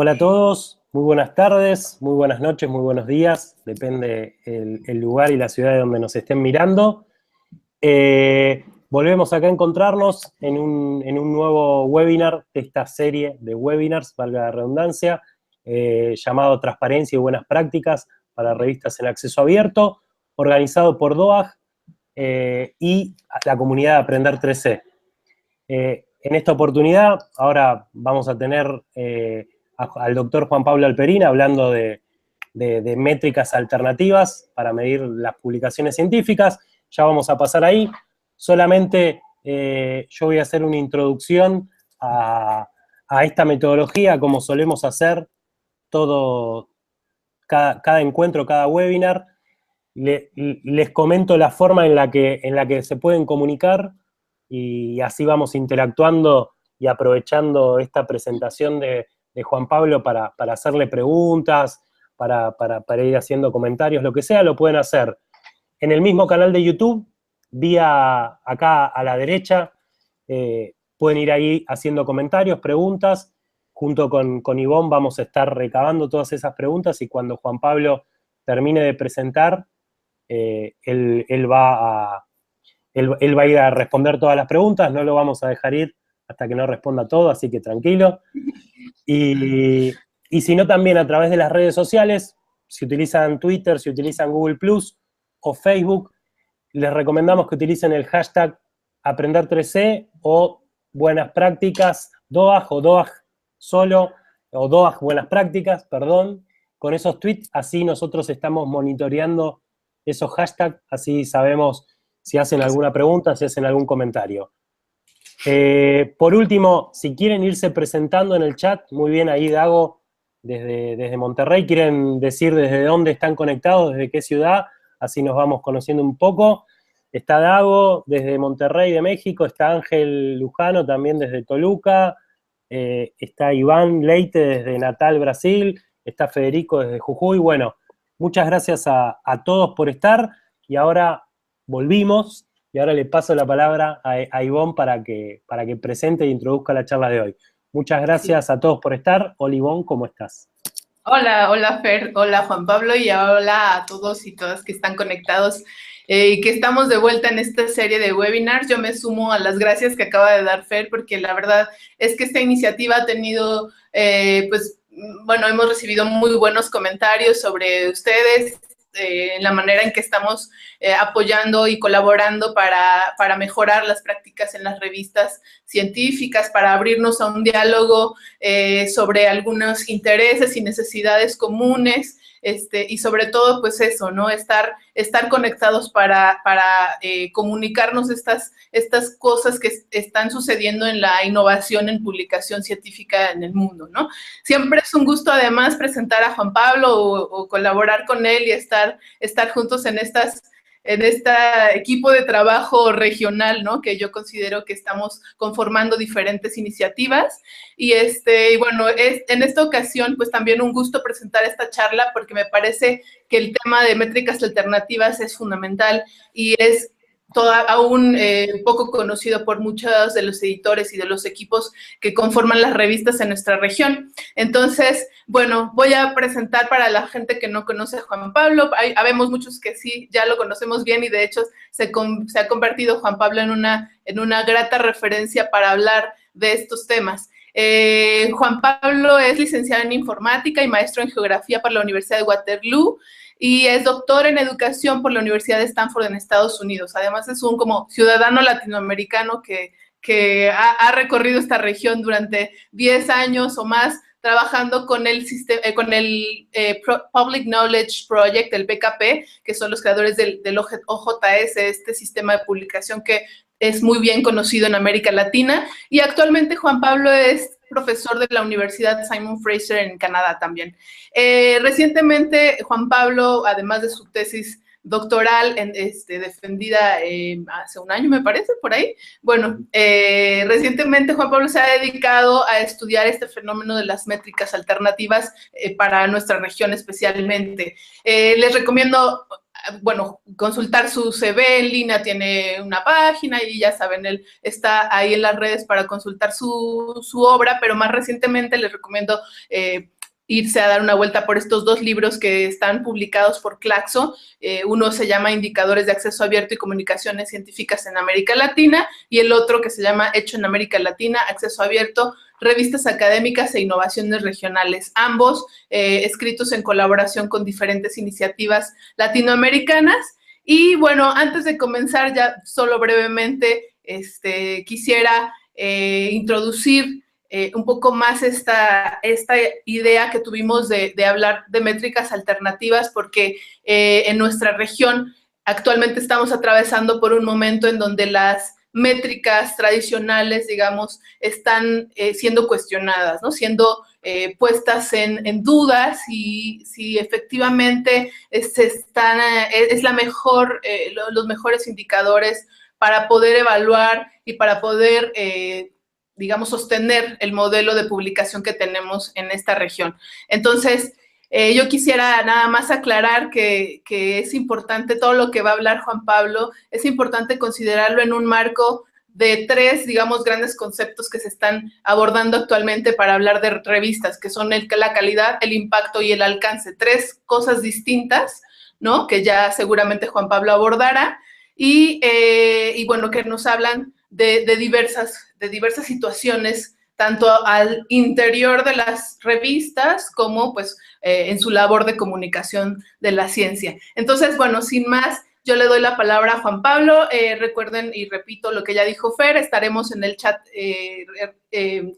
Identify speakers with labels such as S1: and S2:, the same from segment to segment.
S1: Hola a todos, muy buenas tardes, muy buenas noches, muy buenos días, depende el lugar y la ciudad de donde nos estén mirando. Volvemos acá a encontrarnos en un nuevo webinar de esta serie de webinars, valga la redundancia, llamado Transparencia y Buenas Prácticas para Revistas en Acceso Abierto, organizado por DOAG y la comunidad de Aprender 3C. En esta oportunidad, ahora vamos a tener al doctor Juan Pablo Alperín hablando de métricas alternativas para medir las publicaciones científicas. Ya vamos a pasar ahí. Solamente yo voy a hacer una introducción a esta metodología, como solemos hacer cada encuentro, cada webinar. Les comento la forma en la que se pueden comunicar y así vamos interactuando y aprovechando esta presentación de Juan Pablo para hacerle preguntas, para ir haciendo comentarios, lo que sea, lo pueden hacer en el mismo canal de YouTube, vía acá a la derecha, pueden ir ahí haciendo comentarios, preguntas, junto con Ivonne vamos a estar recabando todas esas preguntas y cuando Juan Pablo termine de presentar, él va a ir a responder todas las preguntas, no lo vamos a dejar ir hasta que no responda todo, así que tranquilo. Y si no, también a través de las redes sociales, si utilizan Twitter, si utilizan Google Plus o Facebook, les recomendamos que utilicen el hashtag Aprender3C o Buenas Prácticas DOAG o DOAG solo, o DOAG Buenas Prácticas, perdón, con esos tweets, así nosotros estamos monitoreando esos hashtags, así sabemos si hacen alguna pregunta, si hacen algún comentario. Por último, si quieren irse presentando en el chat, muy bien, ahí Dago, desde Monterrey, quieren decir desde dónde están conectados, desde qué ciudad, así nos vamos conociendo un poco. Está Dago desde Monterrey de México, está Ángel Lujano también desde Toluca, está Iván Leite desde Natal, Brasil, está Federico desde Jujuy. Bueno, muchas gracias a todos por estar y ahora volvimos y ahora le paso la palabra a Ivonne para que presente e introduzca la charla de hoy. Muchas gracias a todos por estar. Hola Ivonne, ¿cómo estás?
S2: Hola, hola Fer, hola Juan Pablo y hola a todos y todas que están conectados y que estamos de vuelta en esta serie de webinars. Yo me sumo a las gracias que acaba de dar Fer porque la verdad es que esta iniciativa ha tenido, bueno, hemos recibido muy buenos comentarios sobre ustedes, la manera en que estamos apoyando y colaborando para mejorar las prácticas en las revistas científicas, para abrirnos a un diálogo sobre algunos intereses y necesidades comunes, y sobre todo, pues eso, ¿no? Estar conectados para comunicarnos estas cosas que están sucediendo en la innovación en publicación científica en el mundo, ¿no? Siempre es un gusto, además, presentar a Juan Pablo o colaborar con él y estar juntos en este equipo de trabajo regional, ¿no? Que yo considero que estamos conformando diferentes iniciativas. Y bueno, en esta ocasión, pues también un gusto presentar esta charla porque me parece que el tema de métricas alternativas es fundamental y es aún poco conocido por muchos de los editores y de los equipos que conforman las revistas en nuestra región. Entonces, bueno, voy a presentar para la gente que no conoce a Juan Pablo. Habemos muchos que sí, ya lo conocemos bien y de hecho se ha convertido Juan Pablo en una grata referencia para hablar de estos temas. Juan Pablo es licenciado en informática y maestro en geografía por la Universidad de Waterloo y es doctor en educación por la Universidad de Stanford en Estados Unidos. Además es un como ciudadano latinoamericano que ha recorrido esta región durante 10 años o más trabajando con el Public Knowledge Project, el PKP, que son los creadores del OJS, este sistema de publicación que es muy bien conocido en América Latina. Y actualmente Juan Pablo es profesor de la Universidad Simon Fraser en Canadá también. Recientemente, Juan Pablo, además de su tesis doctoral defendida hace un año, me parece, por ahí. Bueno, recientemente Juan Pablo se ha dedicado a estudiar este fenómeno de las métricas alternativas para nuestra región especialmente. Les recomiendo bueno, consultar su CV en línea, tiene una página y ya saben, él está ahí en las redes para consultar su obra, pero más recientemente les recomiendo irse a dar una vuelta por estos 2 libros que están publicados por Claxo. Uno se llama Indicadores de Acceso Abierto y Comunicaciones Científicas en América Latina, y el otro que se llama Hecho en América Latina, Acceso Abierto, Revistas Académicas e Innovaciones Regionales, ambos escritos en colaboración con diferentes iniciativas latinoamericanas. Y bueno, antes de comenzar, ya solo brevemente quisiera introducir un poco más esta idea que tuvimos de hablar de métricas alternativas, porque en nuestra región actualmente estamos atravesando por un momento en donde las métricas tradicionales, digamos, están siendo cuestionadas, ¿no? Siendo puestas en dudas si efectivamente es la mejor, los mejores indicadores para poder evaluar y para poder digamos, sostener el modelo de publicación que tenemos en esta región. Entonces, yo quisiera nada más aclarar que es importante todo lo que va a hablar Juan Pablo, es importante considerarlo en un marco de 3, digamos, grandes conceptos que se están abordando actualmente para hablar de revistas, que son la calidad, el impacto y el alcance. 3 cosas distintas, ¿no? Que ya seguramente Juan Pablo abordará y bueno, que nos hablan de diversas situaciones, tanto al interior de las revistas como pues en su labor de comunicación de la ciencia. Entonces, bueno, sin más, yo le doy la palabra a Juan Pablo. Recuerden y repito lo que ya dijo Fer, estaremos en el chat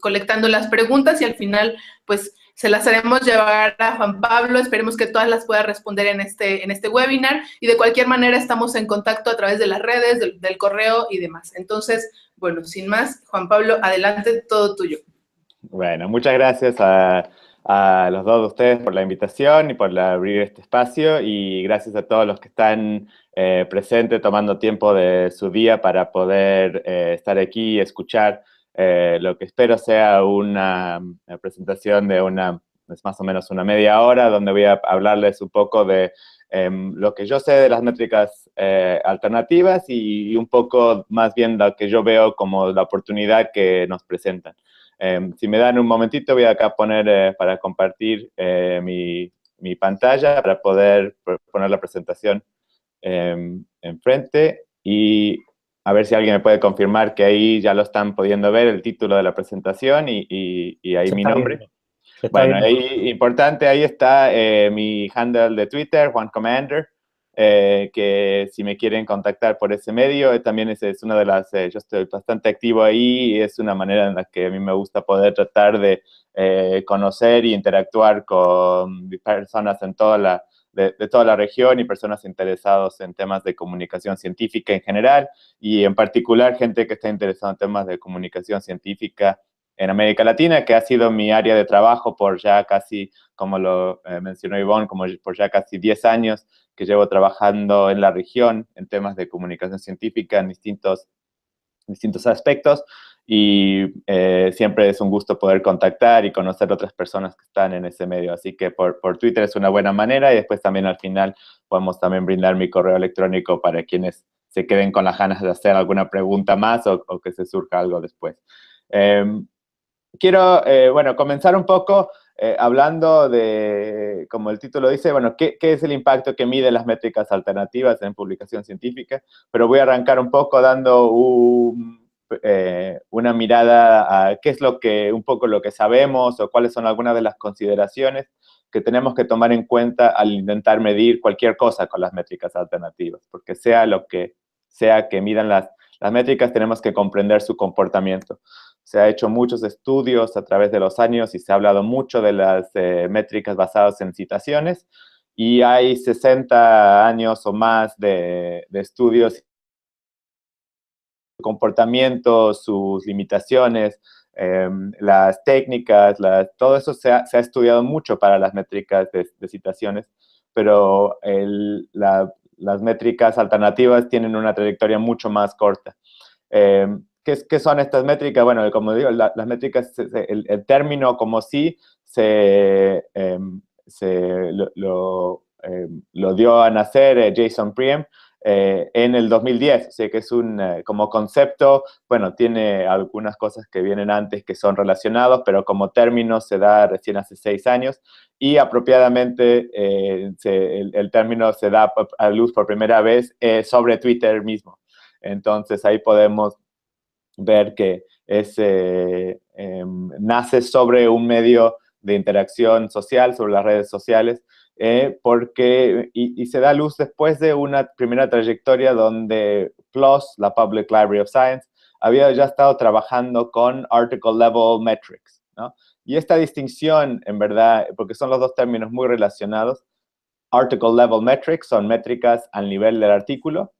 S2: colectando las preguntas y al final pues se las haremos llevar a Juan Pablo. Esperemos que todas las pueda responder en este webinar y de cualquier manera estamos en contacto a través de las redes, del correo y demás. Entonces, bueno, sin más, Juan Pablo, adelante, todo tuyo.
S3: Bueno, muchas gracias a los 2 de ustedes por la invitación y por abrir este espacio, y gracias a todos los que están presentes, tomando tiempo de su día para poder estar aquí y escuchar lo que espero sea una presentación de es más o menos una media hora, donde voy a hablarles un poco de lo que yo sé de las métricas alternativas y un poco más bien lo que yo veo como la oportunidad que nos presentan. Si me dan un momentito, voy acá a poner para compartir mi pantalla para poder poner la presentación enfrente y a ver si alguien me puede confirmar que ahí ya lo están pudiendo ver, el título de la presentación y ahí mi nombre. Bueno, ahí, importante, ahí está mi handle de Twitter, Juan Commander, que si me quieren contactar por ese medio, también es una de las, yo estoy bastante activo ahí y es una manera en la que a mí me gusta poder tratar de conocer y interactuar con personas de toda la región y personas interesadas en temas de comunicación científica en general y en particular gente que está interesada en temas de comunicación científica en América Latina, que ha sido mi área de trabajo por ya casi, como lo mencionó Ivonne, como por ya casi 10 años que llevo trabajando en la región en temas de comunicación científica en distintos aspectos, y siempre es un gusto poder contactar y conocer otras personas que están en ese medio. Así que por Twitter es una buena manera, y después también al final podemos también brindar mi correo electrónico para quienes se queden con las ganas de hacer alguna pregunta más o que se surja algo después. Quiero, bueno, comenzar un poco hablando de, como el título dice, bueno, ¿qué es el impacto que miden las métricas alternativas en publicación científica? Pero voy a arrancar un poco dando una mirada a qué es un poco lo que sabemos o cuáles son algunas de las consideraciones que tenemos que tomar en cuenta al intentar medir cualquier cosa con las métricas alternativas, porque sea lo que sea que midan las métricas, tenemos que comprender su comportamiento. Se ha hecho muchos estudios a través de los años y se ha hablado mucho de las métricas basadas en citaciones, y hay 60 años o más de estudios, comportamiento, sus limitaciones, las técnicas, todo eso se ha estudiado mucho para las métricas de citaciones, pero las métricas alternativas tienen una trayectoria mucho más corta. ¿Qué son estas métricas? Bueno, como digo, las métricas, el término como sí lo lo dio a nacer Jason Priem en el 2010, o sea que es como concepto, bueno, tiene algunas cosas que vienen antes que son relacionados, pero como término se da recién hace 6 años, y apropiadamente el término se da a luz por primera vez sobre Twitter mismo. Entonces ahí podemos ver que nace sobre un medio de interacción social, sobre las redes sociales, y se da a luz después de una primera trayectoria donde PLOS, la Public Library of Science, había ya estado trabajando con Article Level Metrics, ¿no? Y esta distinción, en verdad, porque son los dos términos muy relacionados, Article Level Metrics son métricas al nivel del artículo.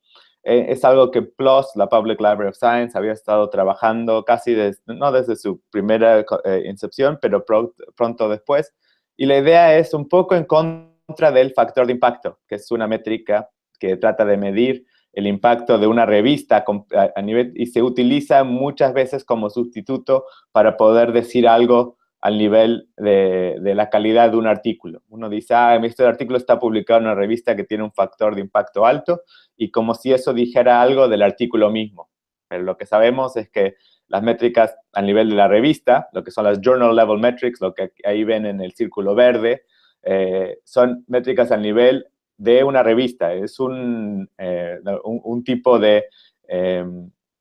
S3: Es algo que PLOS, la Public Library of Science, había estado trabajando casi no desde su primera incepción, pero pronto después. Y la idea es un poco en contra del factor de impacto, que es una métrica que trata de medir el impacto de una revista a nivel, y se utiliza muchas veces como sustituto para poder decir algo al nivel de la calidad de un artículo. Uno dice, este artículo está publicado en una revista que tiene un factor de impacto alto, y como si eso dijera algo del artículo mismo. Pero lo que sabemos es que las métricas al nivel de la revista, lo que son las Journal Level Metrics, lo que ahí ven en el círculo verde, son métricas al nivel de una revista. Es un tipo de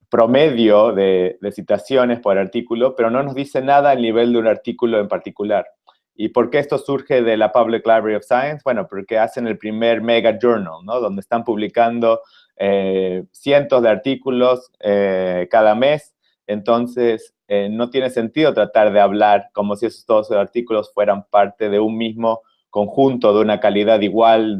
S3: promedio de citaciones por artículo, pero no nos dice nada al nivel de un artículo en particular. ¿Y por qué esto surge de la Public Library of Science? Bueno, porque hacen el primer mega journal, ¿no? Donde están publicando cientos de artículos cada mes. Entonces, no tiene sentido tratar de hablar como si todos esos artículos fueran parte de un mismo conjunto, de una calidad igual,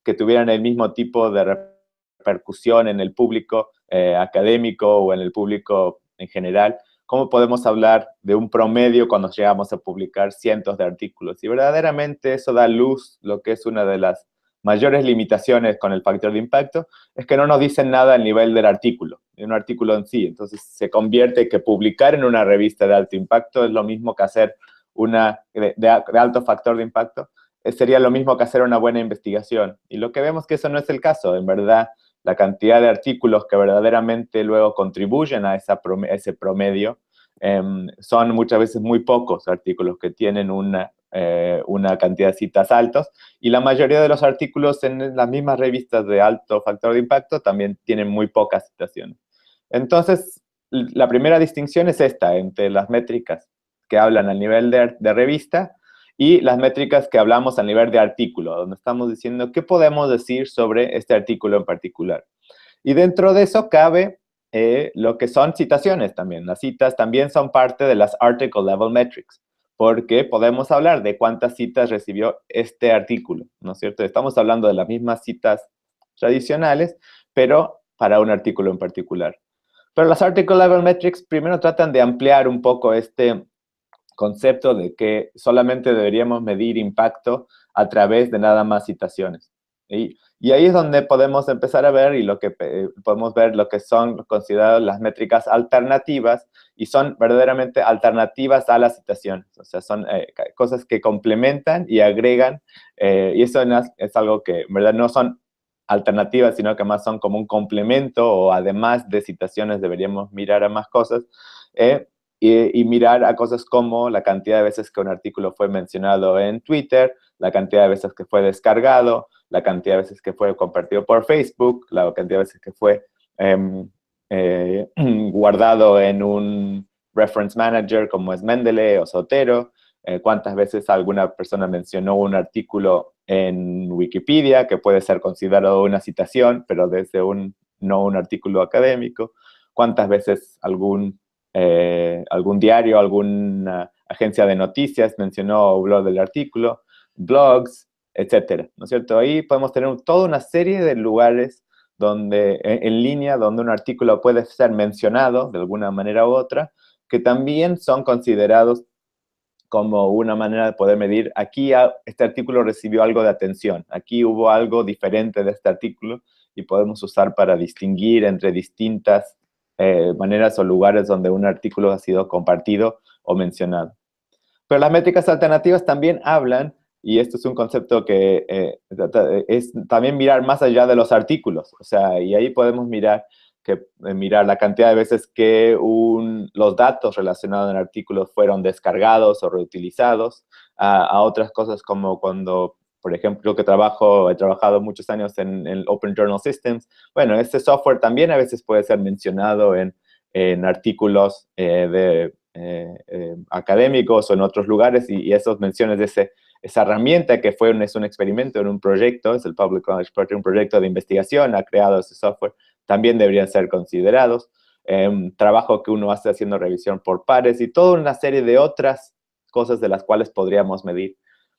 S3: que tuvieran el mismo tipo de repercusión en el público académico o en el público en general. ¿Cómo podemos hablar de un promedio cuando llegamos a publicar cientos de artículos? Y verdaderamente eso da luz, lo que es una de las mayores limitaciones con el factor de impacto, es que no nos dicen nada al nivel del artículo, de un artículo en sí. Entonces se convierte que publicar en una revista de alto impacto es lo mismo que hacer una de alto factor de impacto, sería lo mismo que hacer una buena investigación. Y lo que vemos es que eso no es el caso. En verdad, la cantidad de artículos que verdaderamente luego contribuyen a ese promedio son muchas veces muy pocos artículos que tienen una cantidad de citas altos, y la mayoría de los artículos en las mismas revistas de alto factor de impacto también tienen muy pocas citaciones. Entonces, la primera distinción es esta, entre las métricas que hablan a nivel de revista y las métricas que hablamos a nivel de artículo, donde estamos diciendo qué podemos decir sobre este artículo en particular. Y dentro de eso cabe lo que son citaciones también. Las citas también son parte de las Article Level Metrics, porque podemos hablar de cuántas citas recibió este artículo, ¿no es cierto? Estamos hablando de las mismas citas tradicionales, pero para un artículo en particular. Pero las Article Level Metrics primero tratan de ampliar un poco este concepto de que solamente deberíamos medir impacto a través de nada más citaciones. Y ahí es donde podemos empezar a ver, y podemos ver lo que son consideradas las métricas alternativas, y son verdaderamente alternativas a las citaciones. O sea, son cosas que complementan y agregan, y eso es algo que en verdad no son alternativas, sino que más son como un complemento, o además de citaciones deberíamos mirar a más cosas, y mirar a cosas como la cantidad de veces que un artículo fue mencionado en Twitter, la cantidad de veces que fue descargado, la cantidad de veces que fue compartido por Facebook, la cantidad de veces que fue guardado en un reference manager como es Mendeley o Zotero, cuántas veces alguna persona mencionó un artículo en Wikipedia que puede ser considerado una citación, pero desde no un artículo académico, cuántas veces algún diario, alguna agencia de noticias mencionó o habló del artículo, blogs, etcétera, ¿no es cierto? Ahí podemos tener toda una serie de lugares en línea donde un artículo puede ser mencionado de alguna manera u otra, que también son considerados como una manera de poder medir, aquí este artículo recibió algo de atención, aquí hubo algo diferente de este artículo, y podemos usar para distinguir entre distintas maneras o lugares donde un artículo ha sido compartido o mencionado. Pero las métricas alternativas también hablan y esto es un concepto que es también mirar más allá de los artículos, o sea, y ahí podemos mirar la cantidad de veces que los datos relacionados en artículos fueron descargados o reutilizados, a otras cosas como cuando, por ejemplo, he trabajado muchos años en Open Journal Systems. Bueno, este software también a veces puede ser mencionado en artículos académicos o en otros lugares, y esas menciones de esa herramienta que es un experimento en un proyecto, es el Public Knowledge Project, un proyecto de investigación, ha creado ese software, también deberían ser considerados. Trabajo que uno hace haciendo revisión por pares y toda una serie de otras cosas de las cuales podríamos medir.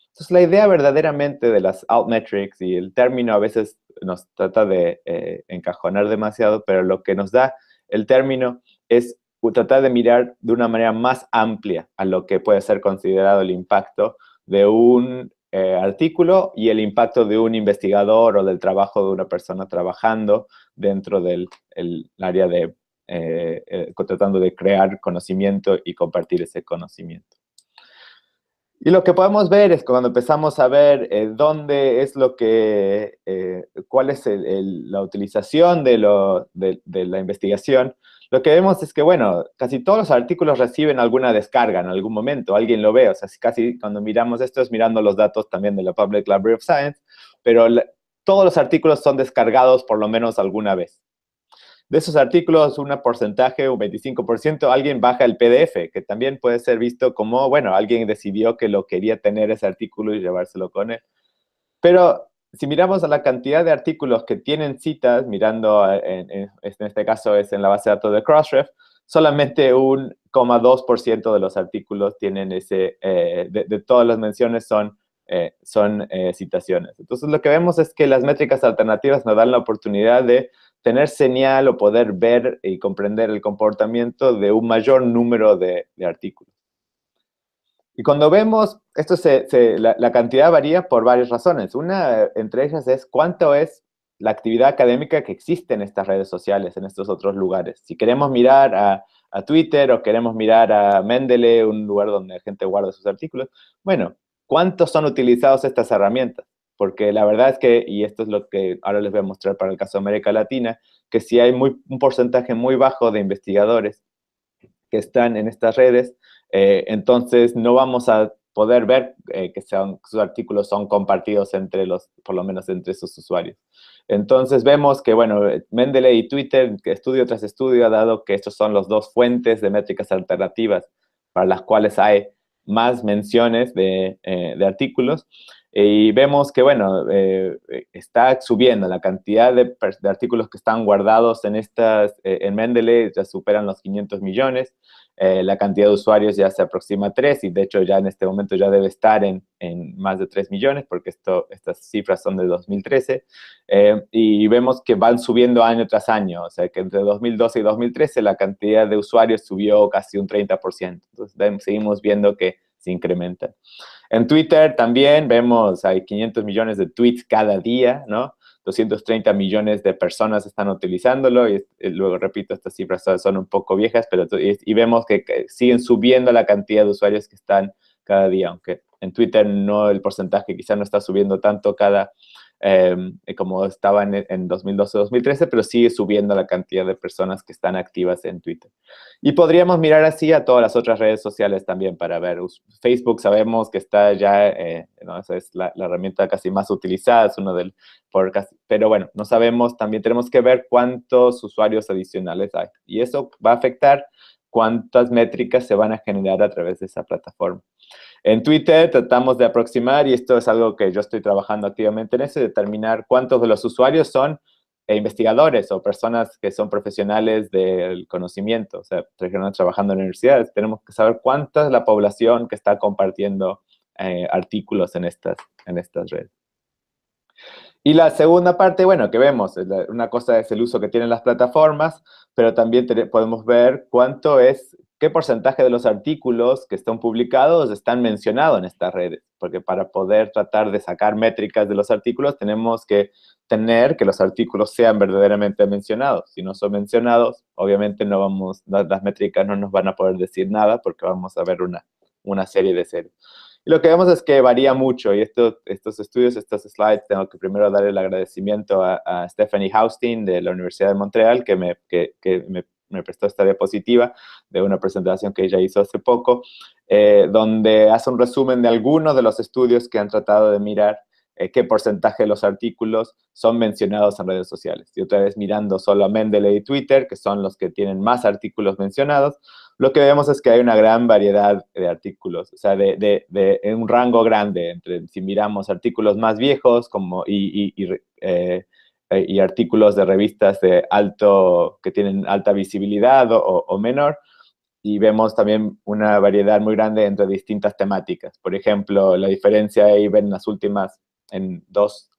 S3: Entonces, la idea verdaderamente de las altmetrics, y el término a veces nos trata de encajonar demasiado, pero lo que nos da el término es tratar de mirar de una manera más amplia a lo que puede ser considerado el impacto de un artículo y el impacto de un investigador o del trabajo de una persona trabajando dentro del área de tratando de crear conocimiento y compartir ese conocimiento. Y lo que podemos ver es cuando empezamos a ver dónde es cuál es la utilización de la investigación, lo que vemos es que, bueno, casi todos los artículos reciben alguna descarga en algún momento, alguien lo ve, o sea, casi cuando miramos esto es mirando los datos también de la Public Library of Science, pero todos los artículos son descargados por lo menos alguna vez. De esos artículos, un porcentaje, un 25%, alguien baja el PDF, que también puede ser visto como, bueno, alguien decidió que lo quería tener ese artículo y llevárselo con él. Pero si miramos a la cantidad de artículos que tienen citas, mirando, en este caso es en la base de datos de Crossref, solamente un 0,2% de los artículos tienen de todas las menciones son citaciones. Entonces, lo que vemos es que las métricas alternativas nos dan la oportunidad de tener señal o poder ver y comprender el comportamiento de un mayor número de artículos. Y cuando vemos, la cantidad varía por varias razones. Una entre ellas es cuánto es la actividad académica que existe en estas redes sociales, en estos otros lugares. Si queremos mirar a Twitter o queremos mirar a Mendeley, un lugar donde la gente guarda sus artículos, bueno, ¿cuántos son utilizados estas herramientas? Porque la verdad es que, y esto es lo que ahora les voy a mostrar para el caso de América Latina, que si hay un porcentaje muy bajo de investigadores que están en estas redes, entonces no vamos a poder ver que sus artículos son compartidos por lo menos entre sus usuarios. Entonces vemos que, bueno, Mendeley y Twitter, estudio tras estudio, ha dado que estos son los dos fuentes de métricas alternativas para las cuales hay más menciones de artículos. Y vemos que, bueno, está subiendo la cantidad de artículos que están guardados en Mendeley, ya superan los 500 millones. La cantidad de usuarios ya se aproxima a 3, y de hecho ya en este momento ya debe estar en más de 3 millones, porque estas cifras son de 2013. Y vemos que van subiendo año tras año, o sea que entre 2012 y 2013 la cantidad de usuarios subió casi un 30%. Entonces seguimos viendo que se incrementan. En Twitter también vemos, hay 500 millones de tweets cada día, ¿no? 230 millones de personas están utilizándolo, y luego, repito, estas cifras son un poco viejas, pero y vemos que siguen subiendo la cantidad de usuarios que están cada día, aunque en Twitter el porcentaje quizá no está subiendo tanto como estaba en 2012-2013, pero sigue subiendo la cantidad de personas que están activas en Twitter. Y podríamos mirar así a todas las otras redes sociales también para ver. Facebook sabemos que está ya, esa es la herramienta casi más utilizada, es uno del podcast, pero bueno, no sabemos, también tenemos que ver cuántos usuarios adicionales hay. Y eso va a afectar cuántas métricas se van a generar a través de esa plataforma. En Twitter tratamos de aproximar, y esto es algo que yo estoy trabajando activamente en eso, determinar cuántos de los usuarios son investigadores o personas que son profesionales del conocimiento, o sea, trabajando en universidades. Tenemos que saber cuánta es la población que está compartiendo artículos en estas redes. Y la segunda parte, bueno, que vemos, una cosa es el uso que tienen las plataformas, pero también podemos ver qué porcentaje de los artículos que están publicados están mencionados en estas redes, porque para poder tratar de sacar métricas de los artículos tenemos que tener que los artículos sean verdaderamente mencionados. Si no son mencionados, obviamente las métricas no nos van a poder decir nada, porque vamos a ver una serie de ceros. Y lo que vemos es que varía mucho, y estos estudios, estos slides, tengo que primero dar el agradecimiento a Stephanie Haustein de la Universidad de Montreal, que me prestó esta diapositiva de una presentación que ella hizo hace poco, donde hace un resumen de algunos de los estudios que han tratado de mirar qué porcentaje de los artículos son mencionados en redes sociales. Y otra vez mirando solo a Mendeley y Twitter, que son los que tienen más artículos mencionados, lo que vemos es que hay una gran variedad de artículos, o sea, en un rango grande, entre si miramos artículos más viejos y artículos de revistas que tienen alta visibilidad o menor, y vemos también una variedad muy grande entre distintas temáticas. Por ejemplo, la diferencia ahí ven las últimas en dos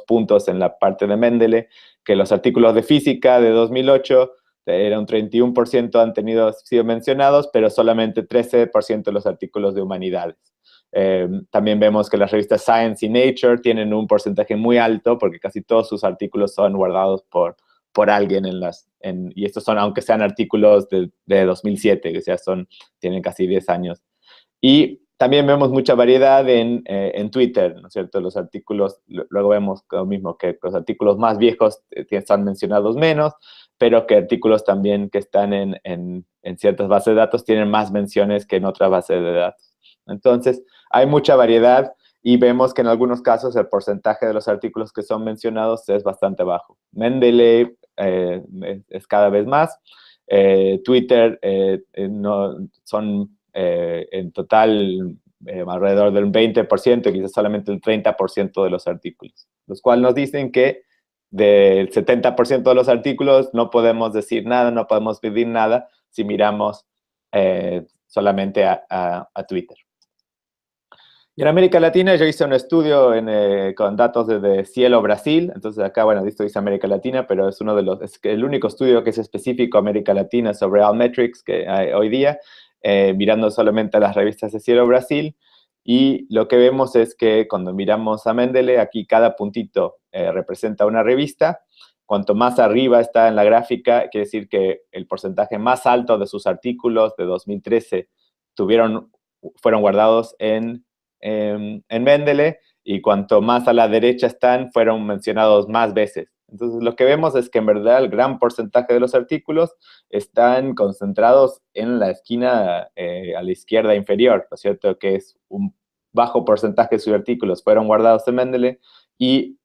S3: puntos en la parte de Mendeley, que los artículos de física de 2008 era un 31% han sido mencionados, pero solamente 13% de los artículos de humanidades. También vemos que las revistas Science y Nature tienen un porcentaje muy alto, porque casi todos sus artículos son guardados por alguien y estos son, aunque sean artículos de 2007, que tienen casi 10 años. Y también vemos mucha variedad en Twitter, ¿no es cierto? Los artículos, luego vemos lo mismo, que los artículos más viejos están mencionados menos, pero que artículos también que están en ciertas bases de datos tienen más menciones que en otras bases de datos. Entonces, hay mucha variedad y vemos que en algunos casos el porcentaje de los artículos que son mencionados es bastante bajo. Mendeley es cada vez más. Twitter son en total alrededor del 20%, quizás solamente el 30% de los artículos, los cuales nos dicen que del 70% de los artículos no podemos decir nada, no podemos pedir nada si miramos solamente a Twitter. Y en América Latina yo hice un estudio con datos desde Cielo, Brasil. Entonces acá, bueno, esto dice América Latina, pero es el único estudio que es específico a América Latina sobre Altmetrics que hay hoy día, mirando solamente a las revistas de Cielo, Brasil. Y lo que vemos es que cuando miramos a Mendeley, aquí cada puntito representa una revista. Cuanto más arriba está en la gráfica, quiere decir que el porcentaje más alto de sus artículos de 2013 fueron guardados en Mendeley, y cuanto más a la derecha están, fueron mencionados más veces. Entonces, lo que vemos es que en verdad el gran porcentaje de los artículos están concentrados en la esquina a la izquierda inferior, ¿no es cierto? Que es un bajo porcentaje de sus artículos fueron guardados en Mendeley, y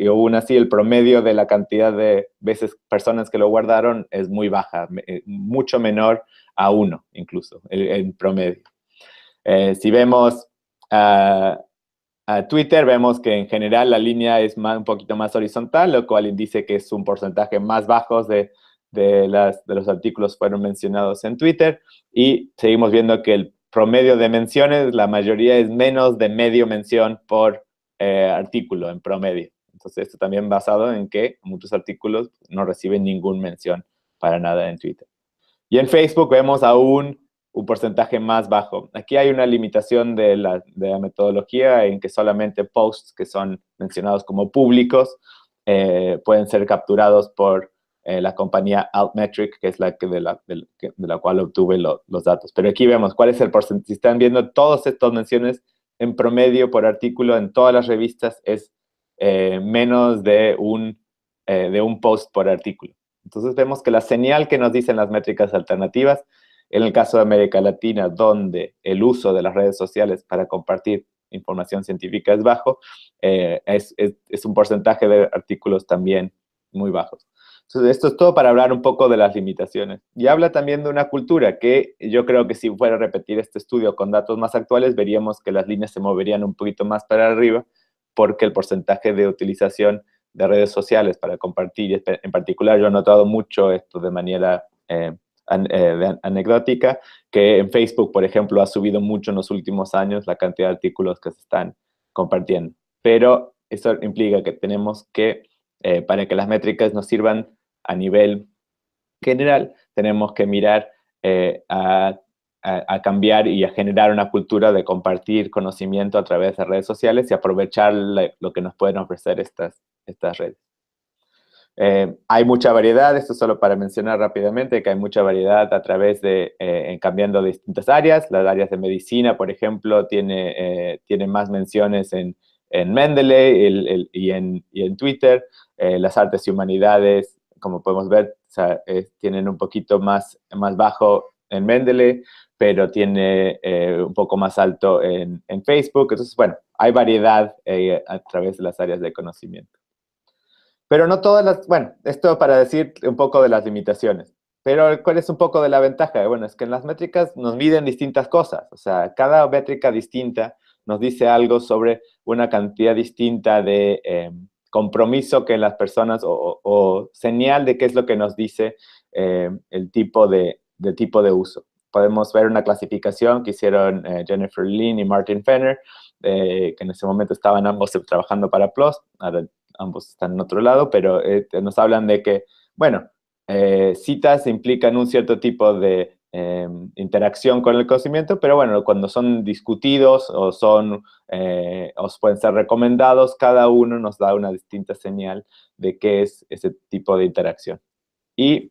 S3: aún así el promedio de la cantidad de veces personas que lo guardaron es muy baja, mucho menor a 1 incluso, en promedio. Si vemos a Twitter, vemos que en general la línea es un poquito más horizontal, lo cual indica que es un porcentaje más bajo de los artículos fueron mencionados en Twitter, y seguimos viendo que el promedio de menciones, la mayoría es menos de medio mención por artículo en promedio. Entonces, esto también basado en que muchos artículos no reciben ninguna mención para nada en Twitter. Y en Facebook vemos aún un porcentaje más bajo. Aquí hay una limitación de la metodología en que solamente posts que son mencionados como públicos pueden ser capturados por la compañía Altmetric, que es de la cual obtuve los datos. Pero aquí vemos cuál es el porcentaje. Si están viendo todas estas menciones en promedio por artículo en todas las revistas, es menos de un post por artículo. Entonces vemos que la señal que nos dicen las métricas alternativas, en el caso de América Latina, donde el uso de las redes sociales para compartir información científica es bajo, es un porcentaje de artículos también muy bajos. Entonces, esto es todo para hablar un poco de las limitaciones. Y habla también de una cultura que yo creo que si fuera a repetir este estudio con datos más actuales, veríamos que las líneas se moverían un poquito más para arriba, porque el porcentaje de utilización de redes sociales para compartir, en particular yo he notado mucho esto de manera anecdótica, que en Facebook, por ejemplo, ha subido mucho en los últimos años la cantidad de artículos que se están compartiendo. Pero eso implica que tenemos que, para que las métricas nos sirvan a nivel general, tenemos que mirar a cambiar y a generar una cultura de compartir conocimiento a través de redes sociales y aprovechar lo que nos pueden ofrecer estas redes. Hay mucha variedad, esto solo para mencionar rápidamente, que hay mucha variedad a través de, cambiando de distintas áreas. Las áreas de medicina, por ejemplo, tiene más menciones en Mendeley y en Twitter. Las artes y humanidades, como podemos ver, o sea, tienen un poquito más bajo en Mendeley, pero tiene un poco más alto en Facebook. Entonces, bueno, hay variedad a través de las áreas de conocimiento. Pero no todas las, bueno, esto para decir un poco de las limitaciones. Pero ¿cuál es un poco de la ventaja? Bueno, es que en las métricas nos miden distintas cosas. O sea, cada métrica distinta nos dice algo sobre una cantidad distinta de compromiso que las personas o señal de qué es lo que nos dice el tipo de uso. Podemos ver una clasificación que hicieron Jennifer Lin y Martin Fenner, que en ese momento estaban ambos trabajando para PLOS. Ahora ambos están en otro lado, pero nos hablan de que, bueno, citas implican un cierto tipo de interacción con el conocimiento, pero bueno, cuando son discutidos o pueden ser recomendados, cada uno nos da una distinta señal de qué es ese tipo de interacción. Y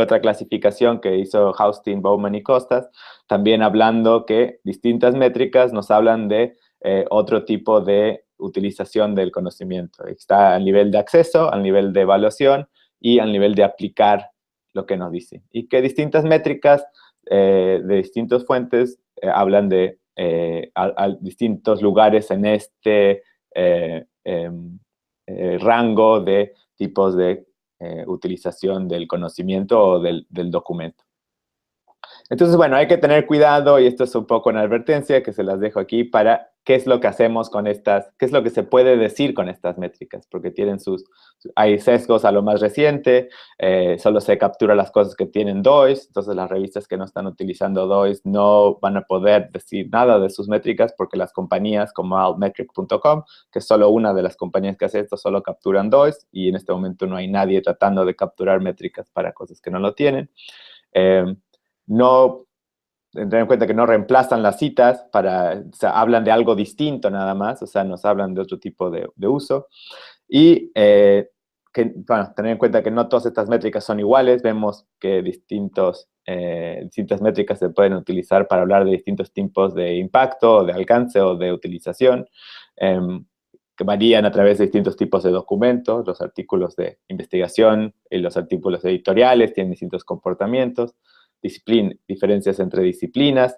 S3: otra clasificación que hizo Haustein, Bowman y Costas, también hablando que distintas métricas nos hablan de otro tipo de utilización del conocimiento. Está al nivel de acceso, al nivel de evaluación y al nivel de aplicar lo que nos dice. Y que distintas métricas de distintas fuentes hablan de distintos lugares en este rango de tipos de utilización del conocimiento o del documento. Entonces, bueno, hay que tener cuidado, y esto es un poco una advertencia que se las dejo aquí para qué es lo que hacemos con estas, qué es lo que se puede decir con estas métricas, porque tienen hay sesgos a lo más reciente, solo se captura las cosas que tienen DOIs, entonces las revistas que no están utilizando DOIs no van a poder decir nada de sus métricas porque las compañías como altmetric.com, que es solo una de las compañías que hace esto, solo capturan DOIs, y en este momento no hay nadie tratando de capturar métricas para cosas que no lo tienen. No, tener en cuenta que no reemplazan las citas, o sea, hablan de algo distinto nada más, o sea, nos hablan de otro tipo de uso. Y, bueno, tener en cuenta que no todas estas métricas son iguales, vemos que distintas métricas se pueden utilizar para hablar de distintos tipos de impacto, de alcance o de utilización, que varían a través de distintos tipos de documentos. Los artículos de investigación y los artículos editoriales tienen distintos comportamientos, diferencias entre disciplinas,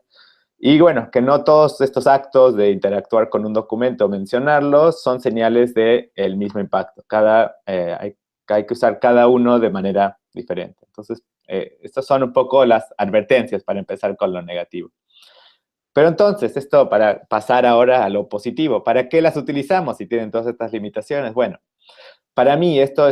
S3: y bueno, que no todos estos actos de interactuar con un documento, mencionarlos, son señales del mismo impacto. Hay que usar cada uno de manera diferente. Entonces, estas son un poco las advertencias para empezar con lo negativo. Pero entonces, esto para pasar ahora a lo positivo. ¿Para qué las utilizamos si tienen todas estas limitaciones? Bueno, para mí, esto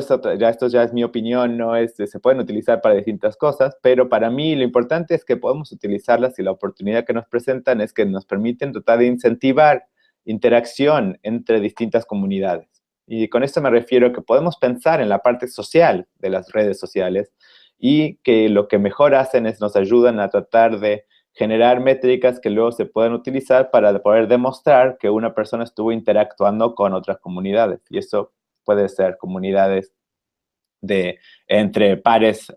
S3: ya es mi opinión, se pueden utilizar para distintas cosas, pero para mí lo importante es que podemos utilizarlas y la oportunidad que nos presentan es que nos permiten tratar de incentivar interacción entre distintas comunidades. Y con esto me refiero a que podemos pensar en la parte social de las redes sociales y que lo que mejor hacen es nos ayudan a tratar de generar métricas que luego se pueden utilizar para poder demostrar que una persona estuvo interactuando con otras comunidades. Y eso puede ser comunidades entre pares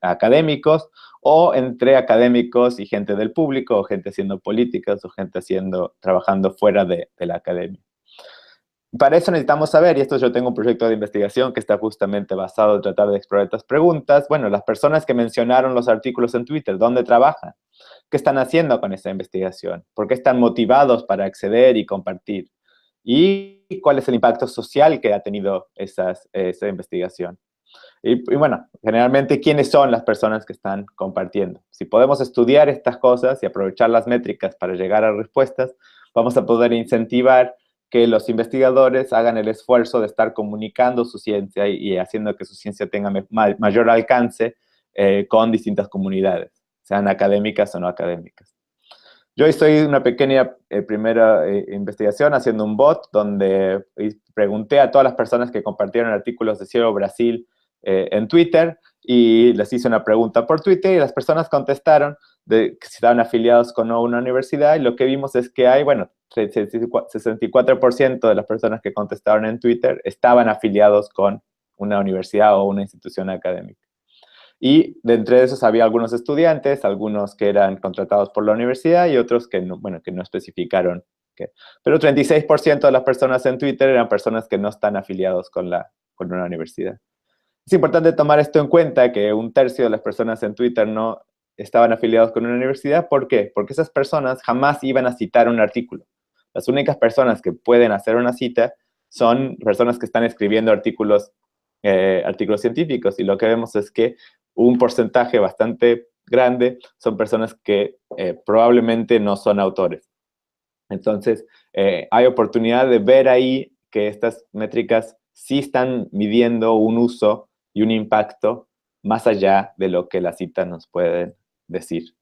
S3: académicos o entre académicos y gente del público, o gente haciendo políticas, o gente trabajando fuera de la academia. Para eso necesitamos saber, y yo tengo un proyecto de investigación que está justamente basado en tratar de explorar estas preguntas. Bueno, las personas que mencionaron los artículos en Twitter, ¿dónde trabajan? ¿Qué están haciendo con esa investigación? ¿Por qué están motivados para acceder y compartir? ¿Y cuál es el impacto social que ha tenido esa investigación? Y bueno, generalmente, ¿quiénes son las personas que están compartiendo? Si podemos estudiar estas cosas y aprovechar las métricas para llegar a respuestas, vamos a poder incentivar que los investigadores hagan el esfuerzo de estar comunicando su ciencia y haciendo que su ciencia tenga mayor alcance con distintas comunidades, sean académicas o no académicas. Yo estoy en una pequeña primera investigación haciendo un bot donde pregunté a todas las personas que compartieron artículos de Cielo Brasil en Twitter, y les hice una pregunta por Twitter y las personas contestaron que si estaban afiliados con una universidad, y lo que vimos es que hay, bueno, 64% de las personas que contestaron en Twitter estaban afiliados con una universidad o una institución académica. Y de entre esos había algunos estudiantes, algunos que eran contratados por la universidad y otros que no, bueno, que no especificaron qué. Pero 36% de las personas en Twitter eran personas que no están afiliados con una universidad. Es importante tomar esto en cuenta, que 1/3 de las personas en Twitter no estaban afiliados con una universidad. ¿Por qué? Porque esas personas jamás iban a citar un artículo. Las únicas personas que pueden hacer una cita son personas que están escribiendo artículos científicos, y lo que vemos es que un porcentaje bastante grande son personas que probablemente no son autores. Entonces, hay oportunidad de ver ahí que estas métricas sí están midiendo un uso y un impacto más allá de lo que las citas nos pueden decir.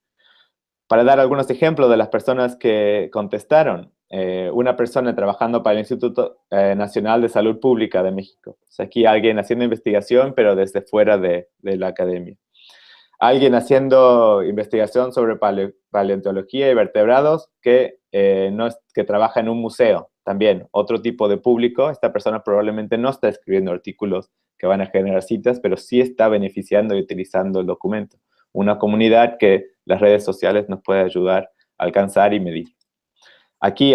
S3: Para dar algunos ejemplos de las personas que contestaron, una persona trabajando para el Instituto Nacional de Salud Pública de México. O sea, aquí alguien haciendo investigación, pero desde fuera de la academia. Alguien haciendo investigación sobre paleontología y vertebrados que trabaja en un museo. También, otro tipo de público. Esta persona probablemente no está escribiendo artículos que van a generar citas, pero sí está beneficiando y utilizando el documento. Una comunidad que las redes sociales nos puede ayudar a alcanzar y medir. Aquí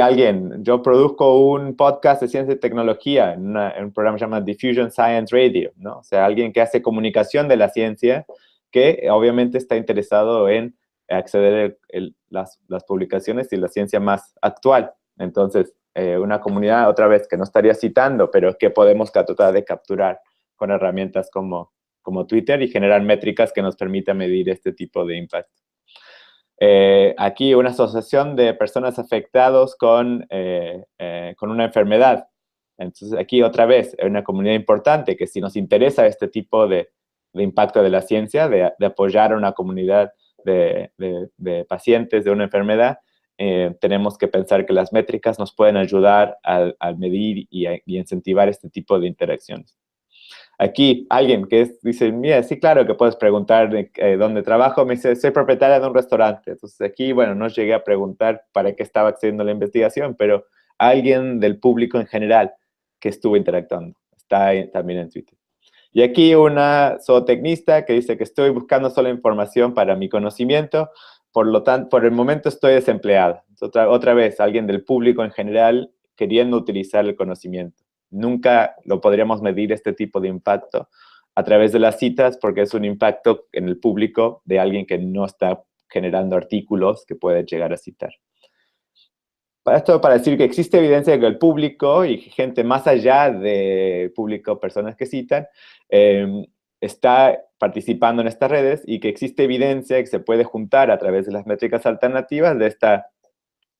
S3: yo produzco un podcast de ciencia y tecnología en un programa llamado Diffusion Science Radio, ¿no? O sea, alguien que hace comunicación de la ciencia, que obviamente está interesado en acceder a las publicaciones y la ciencia más actual. Entonces, una comunidad, otra vez, que no estaría citando, pero que podemos tratar de capturar con herramientas como Twitter y generar métricas que nos permitan medir este tipo de impacto. Aquí una asociación de personas afectadas con una enfermedad. Entonces, aquí otra vez, es una comunidad importante que si nos interesa este tipo de impacto de la ciencia, de apoyar a una comunidad de pacientes de una enfermedad, tenemos que pensar que las métricas nos pueden ayudar a medir y incentivar este tipo de interacciones. Aquí alguien que dice, mira, sí, claro que puedes preguntar dónde trabajo. Me dice, soy propietaria de un restaurante. Entonces aquí, bueno, no llegué a preguntar para qué estaba accediendo a la investigación, pero alguien del público en general que estuvo interactuando. Está también en Twitter. Y aquí una zootecnista que dice que estoy buscando solo información para mi conocimiento, por lo tanto, por el momento estoy desempleada. Otra vez, alguien del público en general queriendo utilizar el conocimiento. Nunca lo podríamos medir este tipo de impacto a través de las citas, porque es un impacto en el público de alguien que no está generando artículos que puede llegar a citar. Para decir que existe evidencia de que el público y gente más allá del público, personas que citan, está participando en estas redes, y que existe evidencia que se puede juntar a través de las métricas alternativas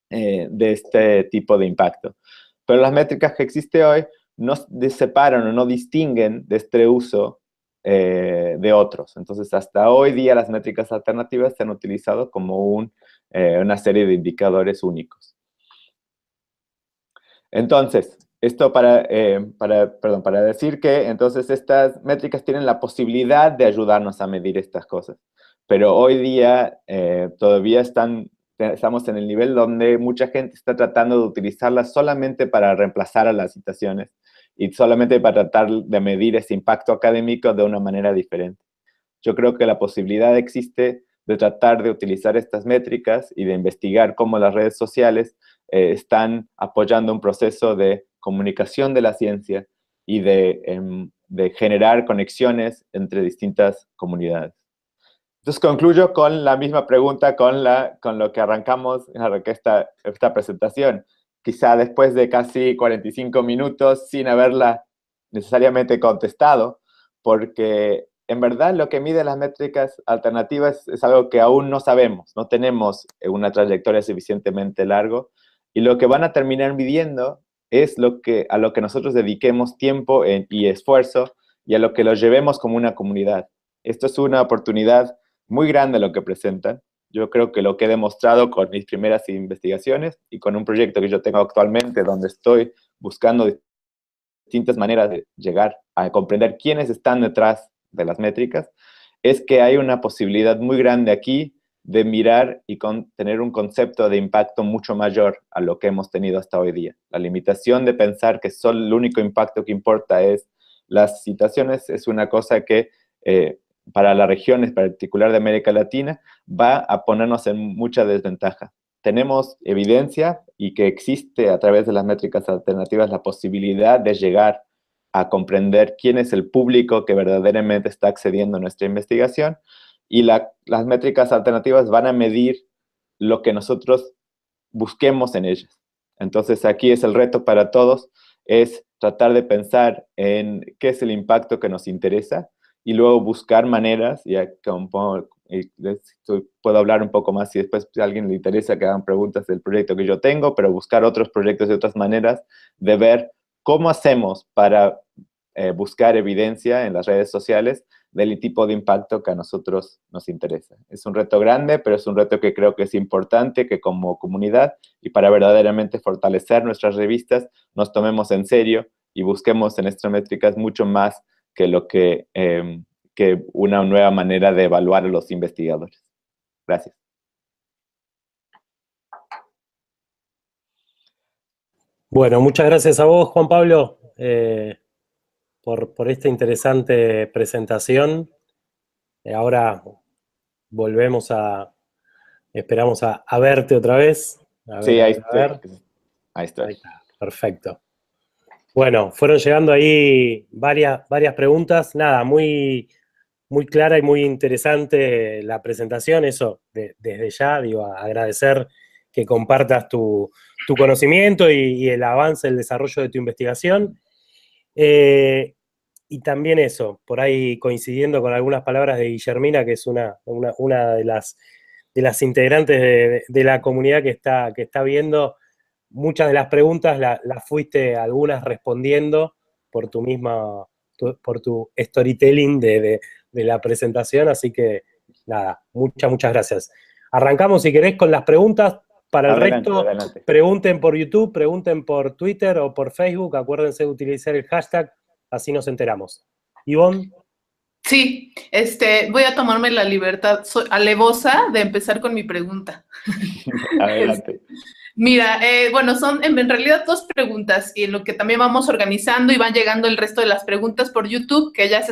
S3: de este tipo de impacto. Pero las métricas que existen hoy no separan o no distinguen de este uso de otros. Entonces, hasta hoy día las métricas alternativas se han utilizado como una serie de indicadores únicos. Entonces, esto para decir que entonces estas métricas tienen la posibilidad de ayudarnos a medir estas cosas. Pero hoy día todavía estamos en el nivel donde mucha gente está tratando de utilizarlas solamente para reemplazar a las citaciones y solamente para tratar de medir ese impacto académico de una manera diferente. Yo creo que la posibilidad existe de tratar de utilizar estas métricas y de investigar cómo las redes sociales están apoyando un proceso de comunicación de la ciencia y de generar conexiones entre distintas comunidades. Entonces concluyo con la misma pregunta con lo que arrancamos esta presentación. Quizá después de casi 45 minutos sin haberla necesariamente contestado, porque en verdad lo que mide las métricas alternativas es algo que aún no sabemos, no tenemos una trayectoria suficientemente larga, y lo que van a terminar midiendo es a lo que nosotros dediquemos tiempo y esfuerzo, y a lo que lo llevemos como una comunidad. Esto es una oportunidad muy grande lo que presentan. Yo creo que lo que he demostrado con mis primeras investigaciones y con un proyecto que yo tengo actualmente, donde estoy buscando distintas maneras de llegar a comprender quiénes están detrás de las métricas, es que hay una posibilidad muy grande aquí de mirar y tener un concepto de impacto mucho mayor a lo que hemos tenido hasta hoy día. La limitación de pensar que solo el único impacto que importa es las citaciones es una cosa que para las regiones particular de América Latina va a ponernos en mucha desventaja. Tenemos evidencia y que existe a través de las métricas alternativas la posibilidad de llegar a comprender quién es el público que verdaderamente está accediendo a nuestra investigación, y las métricas alternativas van a medir lo que nosotros busquemos en ellas. Entonces, aquí es el reto para todos, es tratar de pensar en qué es el impacto que nos interesa y luego buscar maneras, puedo hablar un poco más si después a alguien le interesa que hagan preguntas del proyecto que yo tengo, pero buscar otros proyectos de otras maneras de ver cómo hacemos para buscar evidencia en las redes sociales del tipo de impacto que a nosotros nos interesa. Es un reto grande, pero es un reto que creo que es importante que como comunidad y para verdaderamente fortalecer nuestras revistas nos tomemos en serio y busquemos en estas métricas mucho más que lo que una nueva manera de evaluar a los investigadores. Gracias.
S1: Bueno, muchas gracias a vos, Juan Pablo, por esta interesante presentación. Ahora volvemos esperamos a verte otra vez.
S3: Sí, ahí estoy.
S1: Ahí está, perfecto. Bueno, fueron llegando ahí varias preguntas. Nada, muy clara y muy interesante la presentación. Eso, desde ya, digo, agradecer que compartas tu conocimiento y el avance, el desarrollo de tu investigación. Y también eso, por ahí coincidiendo con algunas palabras de Guillermina, que es una de las integrantes de la comunidad que está viendo. Muchas de las preguntas las fuiste algunas respondiendo por por tu storytelling de la presentación, así que nada, muchas gracias. Arrancamos, si querés, con las preguntas. Para el resto, adelante. Pregunten por YouTube, pregunten por Twitter o por Facebook, acuérdense de utilizar el hashtag, así nos enteramos. Ivonne.
S2: Sí, voy a tomarme la libertad alevosa de empezar con mi pregunta.
S3: Adelante.
S2: Mira, bueno, son en realidad dos preguntas, y en lo que también vamos organizando y van llegando el resto de las preguntas por YouTube, que ya se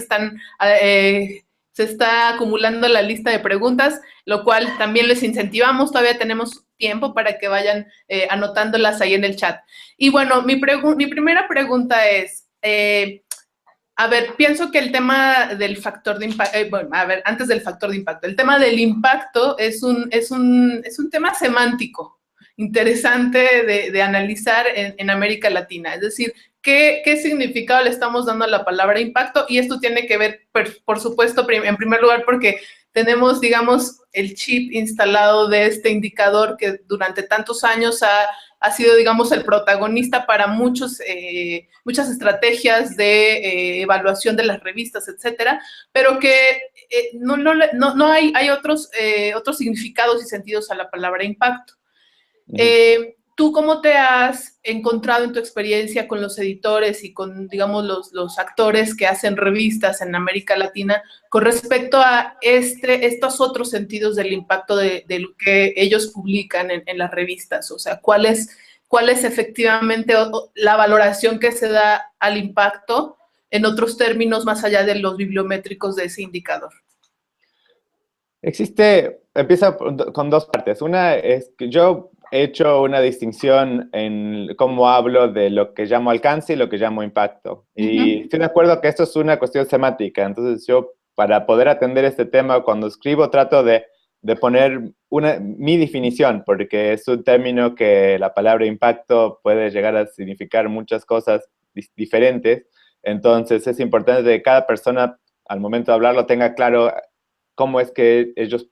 S2: está acumulando la lista de preguntas, lo cual también les incentivamos, todavía tenemos tiempo para que vayan anotándolas ahí en el chat. Y bueno, mi primera pregunta es, a ver, pienso que el tema del factor de impacto, bueno, a ver, antes del factor de impacto, el tema del impacto es un tema semántico interesante de analizar en América Latina. Es decir, ¿qué significado le estamos dando a la palabra impacto? Y esto tiene que ver, por supuesto, en primer lugar, porque tenemos, digamos, el chip instalado de este indicador que durante tantos años ha sido, digamos, el protagonista para muchas estrategias de evaluación de las revistas, etcétera, pero que no hay otros significados y sentidos a la palabra impacto. ¿Tú cómo te has encontrado en tu experiencia con los editores y con, digamos, los actores que hacen revistas en América Latina con respecto a estos otros sentidos del impacto de lo que ellos publican en las revistas? O sea, ¿cuál es efectivamente la valoración que se da al impacto en otros términos más allá de los bibliométricos de ese indicador?
S3: Empieza con dos partes. Una es que yo he hecho una distinción en cómo hablo de lo que llamo alcance y lo que llamo impacto. Y estoy de acuerdo que esto es una cuestión semántica. Entonces yo, para poder atender este tema, cuando escribo trato de poner mi definición, porque es un término que la palabra impacto puede llegar a significar muchas cosas diferentes. Entonces es importante que cada persona, al momento de hablarlo, tenga claro cómo es que ellos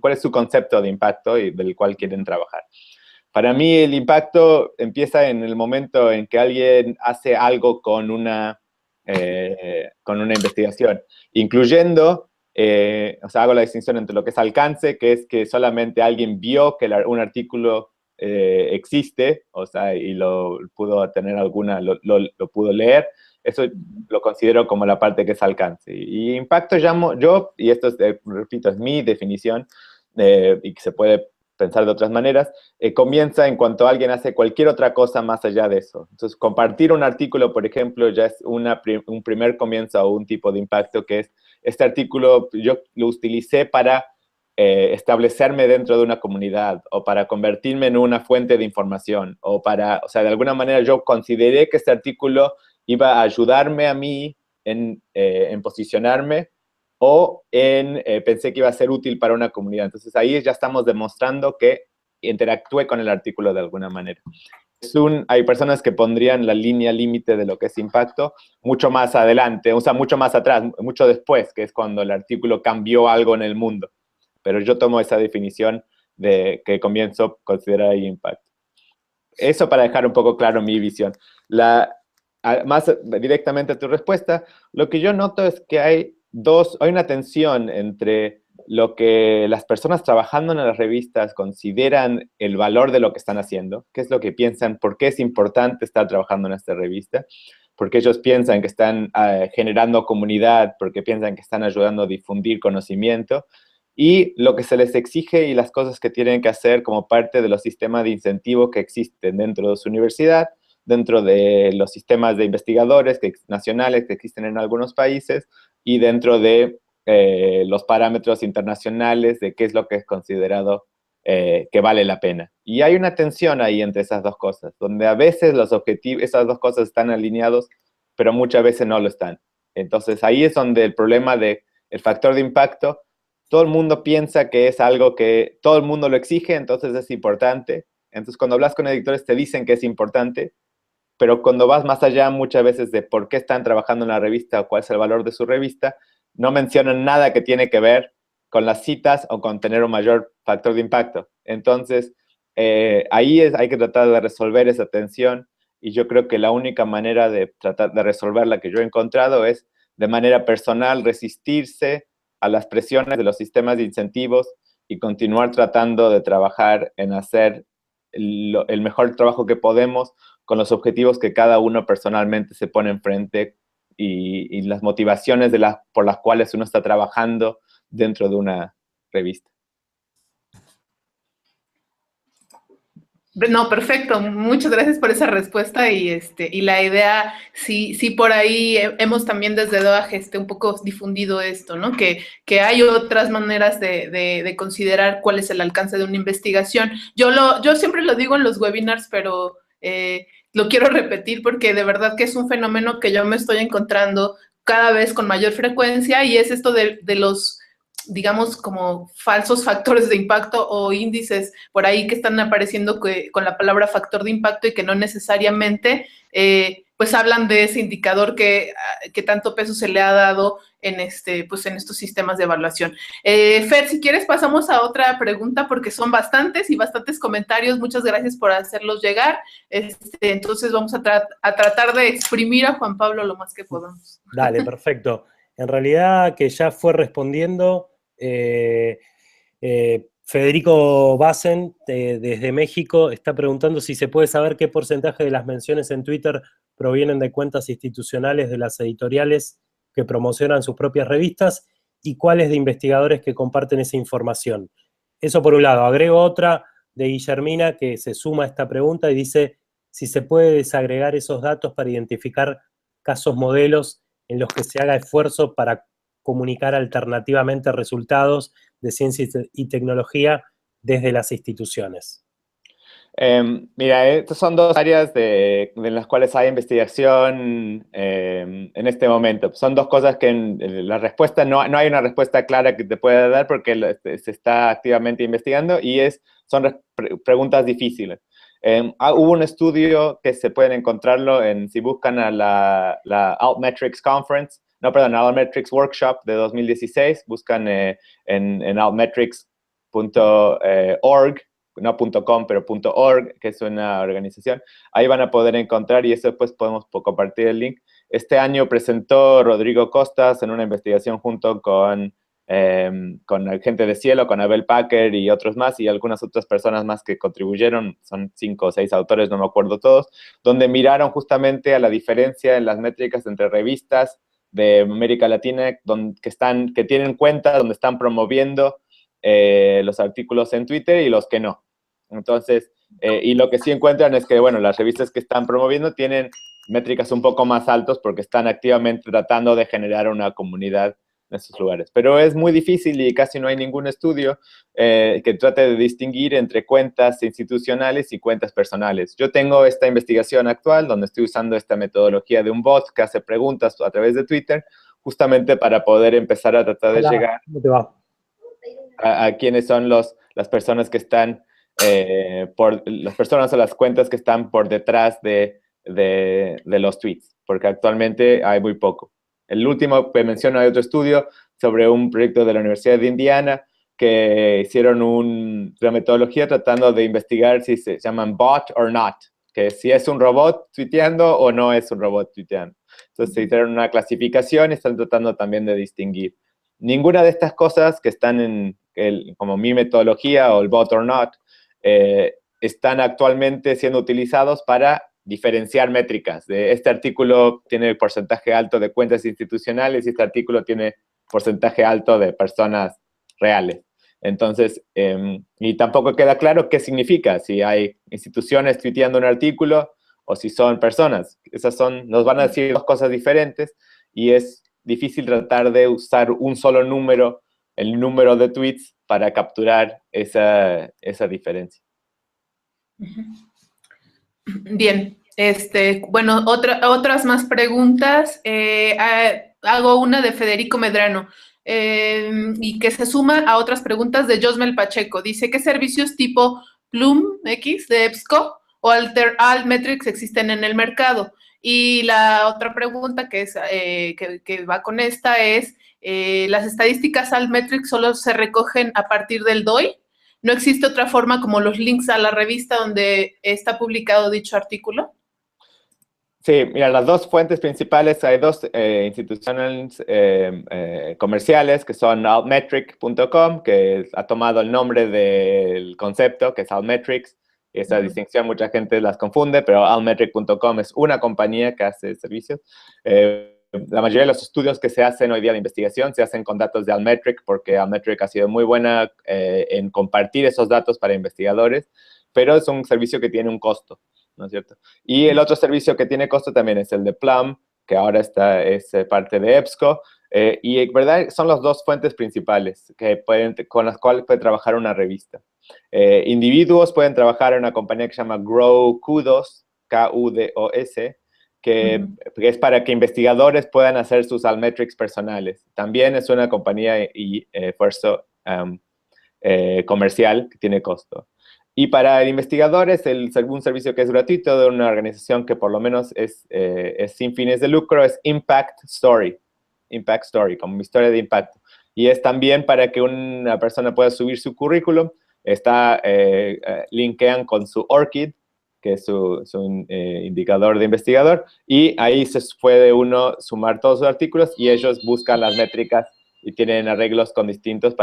S3: cuál es su concepto de impacto y del cual quieren trabajar. Para mí el impacto empieza en el momento en que alguien hace algo con una investigación, incluyendo, o sea, hago la distinción entre lo que es alcance, que es que solamente alguien vio que un artículo existe, o sea, y lo pudo tener lo pudo leer. Eso lo considero como la parte que es alcance. Y impacto llamo yo, y esto repito, es mi definición, y que se puede pensar de otras maneras, comienza en cuanto alguien hace cualquier otra cosa más allá de eso. Entonces, compartir un artículo, por ejemplo, ya es un primer comienzo a un tipo de impacto, que es, este artículo yo lo utilicé para establecerme dentro de una comunidad, o para convertirme en una fuente de información, o sea, de alguna manera yo consideré que este artículo iba a ayudarme a mí en posicionarme, o pensé que iba a ser útil para una comunidad. Entonces ahí ya estamos demostrando que interactúe con el artículo de alguna manera. Hay personas que pondrían la línea límite de lo que es impacto mucho más adelante, o sea, mucho más atrás, mucho después, que es cuando el artículo cambió algo en el mundo. Pero yo tomo esa definición de que comienzo a considerar ahí impacto. Eso para dejar un poco claro mi visión. Más directamente a tu respuesta, lo que yo noto es que hay una tensión entre lo que las personas trabajando en las revistas consideran el valor de lo que están haciendo, qué es lo que piensan, por qué es importante estar trabajando en esta revista, porque ellos piensan que están generando comunidad, porque piensan que están ayudando a difundir conocimiento, y lo que se les exige y las cosas que tienen que hacer como parte de los sistemas de incentivo que existen dentro de su universidad, dentro de los sistemas de investigadores nacionales que existen en algunos países, y dentro de los parámetros internacionales de qué es lo que es considerado que vale la pena. Y hay una tensión ahí entre esas dos cosas, donde a veces los objetivos, esas dos cosas están alineados, pero muchas veces no lo están. Entonces ahí es donde el problema del factor de impacto, todo el mundo piensa que es algo que todo el mundo lo exige, entonces es importante. Entonces cuando hablas con editores te dicen que es importante, pero cuando vas más allá muchas veces de por qué están trabajando en la revista o cuál es el valor de su revista, no mencionan nada que tiene que ver con las citas o con tener un mayor factor de impacto. Entonces, hay que tratar de resolver esa tensión, y yo creo que la única manera de tratar de resolverla que yo he encontrado es, de manera personal, resistirse a las presiones de los sistemas de incentivos y continuar tratando de trabajar en hacer el mejor trabajo que podemos con los objetivos que cada uno personalmente se pone enfrente y las motivaciones por las cuales uno está trabajando dentro de una revista.
S2: No, perfecto. Muchas gracias por esa respuesta, y la idea, sí por ahí hemos también desde DOAG un poco difundido esto, ¿no? Que hay otras maneras de considerar cuál es el alcance de una investigación. Yo siempre lo digo en los webinars, pero lo quiero repetir porque de verdad que es un fenómeno que yo me estoy encontrando cada vez con mayor frecuencia, y es esto de los, digamos, como falsos factores de impacto o índices por ahí que están apareciendo con la palabra factor de impacto, y que no necesariamente pues hablan de ese indicador que tanto peso se le ha dado pues en estos sistemas de evaluación. Fer, si quieres pasamos a otra pregunta, porque son bastantes comentarios. Muchas gracias por hacerlos llegar. Entonces vamos a tratar de exprimir a Juan Pablo lo más que podamos.
S1: Dale, perfecto. En realidad, que ya fue respondiendo Federico Bassen, desde México, está preguntando si se puede saber qué porcentaje de las menciones en Twitter provienen de cuentas institucionales de las editoriales que promocionan sus propias revistas, y cuáles de investigadores que comparten esa información. Eso por un lado. Agrego otra de Guillermina que se suma a esta pregunta y dice si se puede desagregar esos datos para identificar casos modelos en los que se haga esfuerzo para comunicar alternativamente resultados de ciencia y tecnología desde las instituciones.
S3: Mira, estas son dos áreas de las cuales hay investigación en este momento. Son dos cosas que la respuesta, no hay una respuesta clara que te pueda dar porque se está activamente investigando, y son preguntas difíciles. Hubo un estudio que se pueden encontrarlo si buscan a la Altmetrics Conference, Altmetrics Workshop de 2016, buscan en altmetrics.org, no .com, pero .org, que es una organización. Ahí van a poder encontrar, y eso después podemos compartir el link. Este año presentó Rodrigo Costas en una investigación junto con gente de Cielo, con Abel Packer y otros más, y algunas otras personas más que contribuyeron, son 5 o 6 autores, no me acuerdo todos, donde miraron justamente a la diferencia en las métricas entre revistas de América Latina que tienen cuentas donde están promoviendo los artículos en Twitter y los que no. Entonces, y lo que sí encuentran es que, bueno, las revistas que están promoviendo tienen métricas un poco más altas porque están activamente tratando de generar una comunidad en esos lugares. Pero es muy difícil y casi no hay ningún estudio que trate de distinguir entre cuentas institucionales y cuentas personales. Yo tengo esta investigación actual donde estoy usando esta metodología de un bot que hace preguntas a través de Twitter, justamente para poder empezar a tratar de llegar a quiénes son las personas que están, las personas o las cuentas que están por detrás de los tweets, porque actualmente hay muy poco. El último que menciono, hay otro estudio sobre un proyecto de la Universidad de Indiana que hicieron una metodología tratando de investigar si se llaman bot or not, que si es un robot tuiteando o no es un robot tuiteando. Entonces se hicieron una clasificación y están tratando también de distinguir. Ninguna de estas cosas que están como mi metodología o el bot or not, están actualmente siendo utilizados para diferenciar métricas. Este artículo tiene porcentaje alto de cuentas institucionales y este artículo tiene porcentaje alto de personas reales. Entonces, y tampoco queda claro qué significa, si hay instituciones tuiteando un artículo o si son personas. Nos van a decir dos cosas diferentes y es difícil tratar de usar un solo número, el número de tweets, para capturar esa diferencia.
S2: Bien, bueno, otras más preguntas. Hago una de Federico Medrano y que se suma a otras preguntas de Josmel Pacheco. Dice, ¿qué servicios tipo Plum X de EBSCO o Altmetrics existen en el mercado? Y la otra pregunta que va con esta es, ¿las estadísticas Altmetrics solo se recogen a partir del DOI? ¿No existe otra forma como los links a la revista donde está publicado dicho artículo?
S3: Sí, mira, las dos fuentes principales, hay dos instituciones comerciales que son altmetric.com, que ha tomado el nombre del concepto, que es Altmetrics. Esa distinción mucha gente las confunde, pero altmetric.com es una compañía que hace servicios. La mayoría de los estudios que se hacen hoy día de investigación se hacen con datos de Altmetric, porque Altmetric ha sido muy buena en compartir esos datos para investigadores, pero es un servicio que tiene un costo, ¿no es cierto? Y el otro servicio que tiene costo también es el de Plum, que ahora es parte de EBSCO, y ¿verdad? Son las dos fuentes principales con las cuales puede trabajar una revista. Individuos pueden trabajar en una compañía que se llama Grow Kudos, K-U-D-O-S, que es para que investigadores puedan hacer sus Altmetrics personales. También es una compañía y esfuerzo comercial que tiene costo. Y para investigadores, un servicio que es gratuito de una organización que por lo menos es sin fines de lucro, es Impact Story, como historia de impacto. Y es también para que una persona pueda subir su currículum, linkean con su ORCID, que es su indicador de investigador, y ahí se puede uno sumar todos sus artículos y ellos buscan las métricas y tienen arreglos con distintas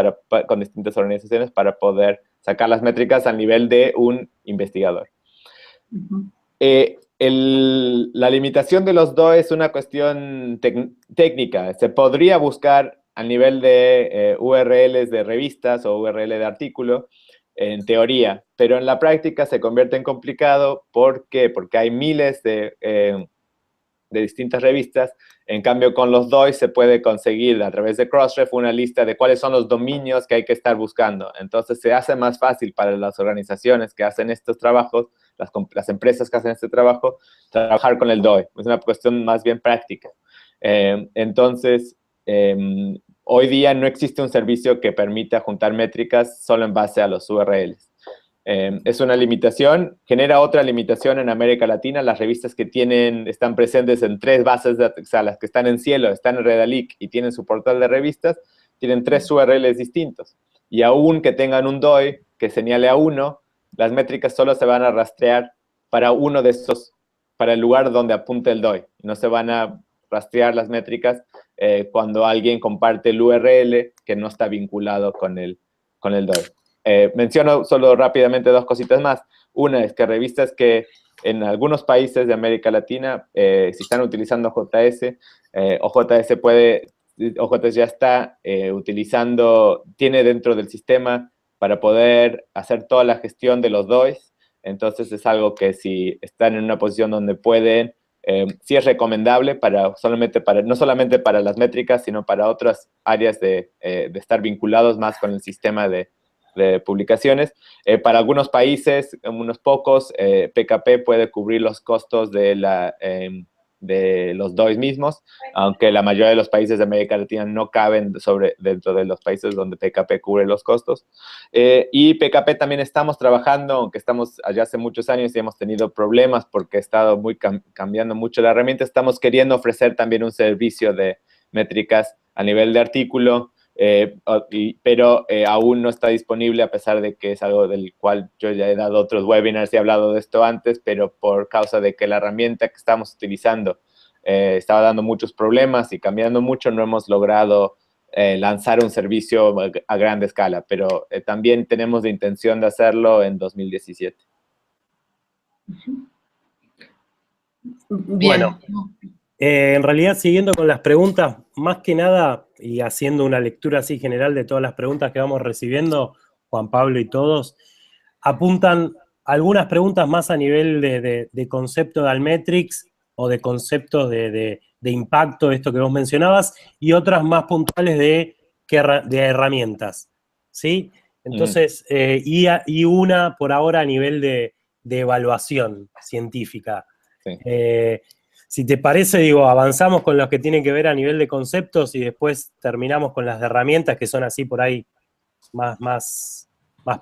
S3: organizaciones para poder sacar las métricas al nivel de un investigador. La limitación de los DOE es una cuestión técnica. Se podría buscar al nivel de URLs de revistas o URL de artículo, en teoría, pero en la práctica se convierte en complicado. ¿Por qué? Porque hay miles de distintas revistas. En cambio, con los DOI se puede conseguir a través de Crossref una lista de cuáles son los dominios que hay que estar buscando. Entonces, se hace más fácil para las organizaciones que hacen estos trabajos, las empresas que hacen este trabajo, trabajar con el DOI. Es una cuestión más bien práctica. Entonces, hoy día no existe un servicio que permita juntar métricas solo en base a los URLs. Es una limitación, genera otra limitación en América Latina. Las revistas que están presentes en 3 bases de datos, o sea, las que están en Cielo, están en Redalic y tienen su portal de revistas, tienen 3 URLs distintos. Y aún que tengan un DOI que señale a uno, las métricas solo se van a rastrear para uno de esos, para el lugar donde apunta el DOI. No se van a rastrear las métricas cuando alguien comparte el URL que no está vinculado con el DOI. Menciono solo rápidamente 2 cositas más. Una es que revistas que en algunos países de América Latina, si están utilizando JS, OJS puede OJS ya está tiene dentro del sistema para poder hacer toda la gestión de los DOIs. Entonces es algo que si están en una posición donde pueden, sí es recomendable no solamente para las métricas, sino para otras áreas de estar vinculados más con el sistema de publicaciones. Para algunos países, unos pocos, PKP puede cubrir los costos de los DOIs mismos, aunque la mayoría de los países de América Latina no caben dentro de los países donde PKP cubre los costos. Y PKP también estamos trabajando, aunque estamos allá hace muchos años y hemos tenido problemas porque ha estado cambiando mucho la herramienta, estamos queriendo ofrecer también un servicio de métricas a nivel de artículo, pero aún no está disponible, a pesar de que es algo del cual yo ya he dado otros webinars y he hablado de esto antes, pero por causa de que la herramienta que estamos utilizando estaba dando muchos problemas y cambiando mucho, no hemos logrado lanzar un servicio a gran escala, pero también tenemos la intención de hacerlo en 2017.
S2: Bien.
S1: Bueno, en realidad, siguiendo con las preguntas, más que nada, y haciendo una lectura así general de todas las preguntas que vamos recibiendo, Juan Pablo y todos, apuntan algunas preguntas más a nivel de concepto de Altmetrics o de conceptos de impacto, esto que vos mencionabas, y otras más puntuales de herramientas, ¿sí? Entonces, y una por ahora a nivel de evaluación científica.
S3: Sí.
S1: Si te parece, digo, avanzamos con los que tienen que ver a nivel de conceptos y después terminamos con las de herramientas que son así por ahí más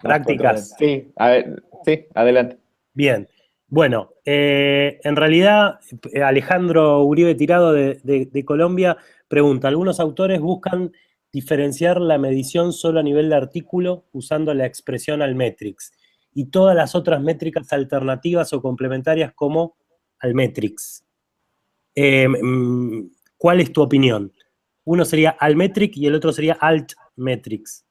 S1: prácticas.
S3: Sí, a ver, sí, adelante.
S1: Bien. Bueno, en realidad, Alejandro Uribe Tirado de Colombia pregunta, algunos autores buscan diferenciar la medición solo a nivel de artículo usando la expresión Altmetrics y todas las otras métricas alternativas o complementarias como Altmetrics. ¿Cuál es tu opinión? Uno sería Altmetric y el otro sería Altmetrics.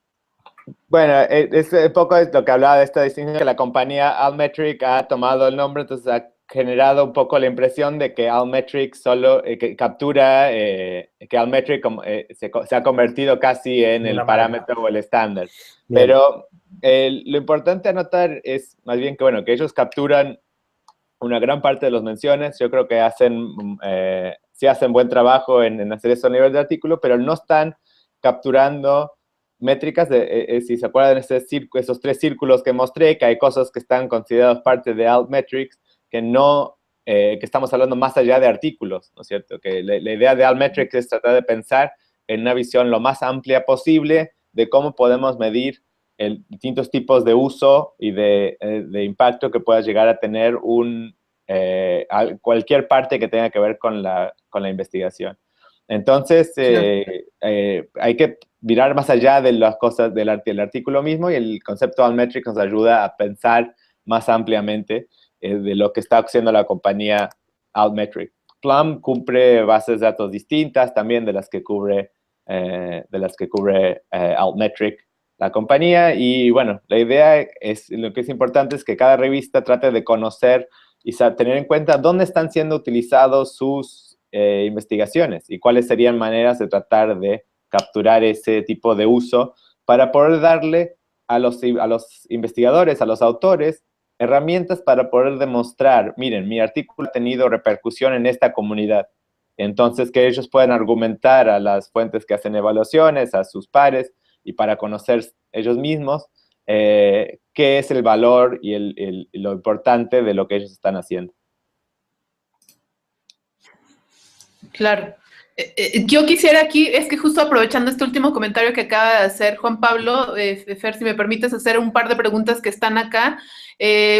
S3: Bueno, es un poco lo que hablaba de esta distinción, que la compañía Altmetric ha tomado el nombre, entonces ha generado un poco la impresión de que Altmetric solo que captura, que Altmetric se ha convertido casi en el parámetro o el estándar. Bien. Pero lo importante a notar es más bien que, bueno, que ellos capturan una gran parte de las menciones. Yo creo que sí hacen buen trabajo en hacer eso a nivel de artículo, pero no están capturando métricas, si se acuerdan de esos 3 círculos que mostré, que hay cosas que están consideradas parte de Altmetrics, que estamos hablando más allá de artículos, ¿no es cierto? Que la idea de Altmetrics es tratar de pensar en una visión lo más amplia posible de cómo podemos medir distintos tipos de uso y de impacto que pueda llegar a tener cualquier parte que tenga que ver con la investigación. Entonces, hay que mirar más allá de las cosas del artículo mismo, y el concepto Altmetrics nos ayuda a pensar más ampliamente de lo que está haciendo la compañía Altmetric. Plum cubre bases de datos distintas también de las que cubre Altmetric, la compañía. Y bueno, la idea lo que es importante es que cada revista trate de conocer y tener en cuenta dónde están siendo utilizados sus investigaciones y cuáles serían maneras de tratar de capturar ese tipo de uso para poder darle a los investigadores, a los autores, herramientas para poder demostrar, miren, mi artículo ha tenido repercusión en esta comunidad. Entonces, que ellos puedan argumentar a las fuentes que hacen evaluaciones, a sus pares, y para conocer ellos mismos qué es el valor y lo importante de lo que ellos están haciendo.
S2: Claro. Yo quisiera aquí, es que justo aprovechando este último comentario que acaba de hacer Juan Pablo, Fer, si me permites hacer un par de preguntas que están acá.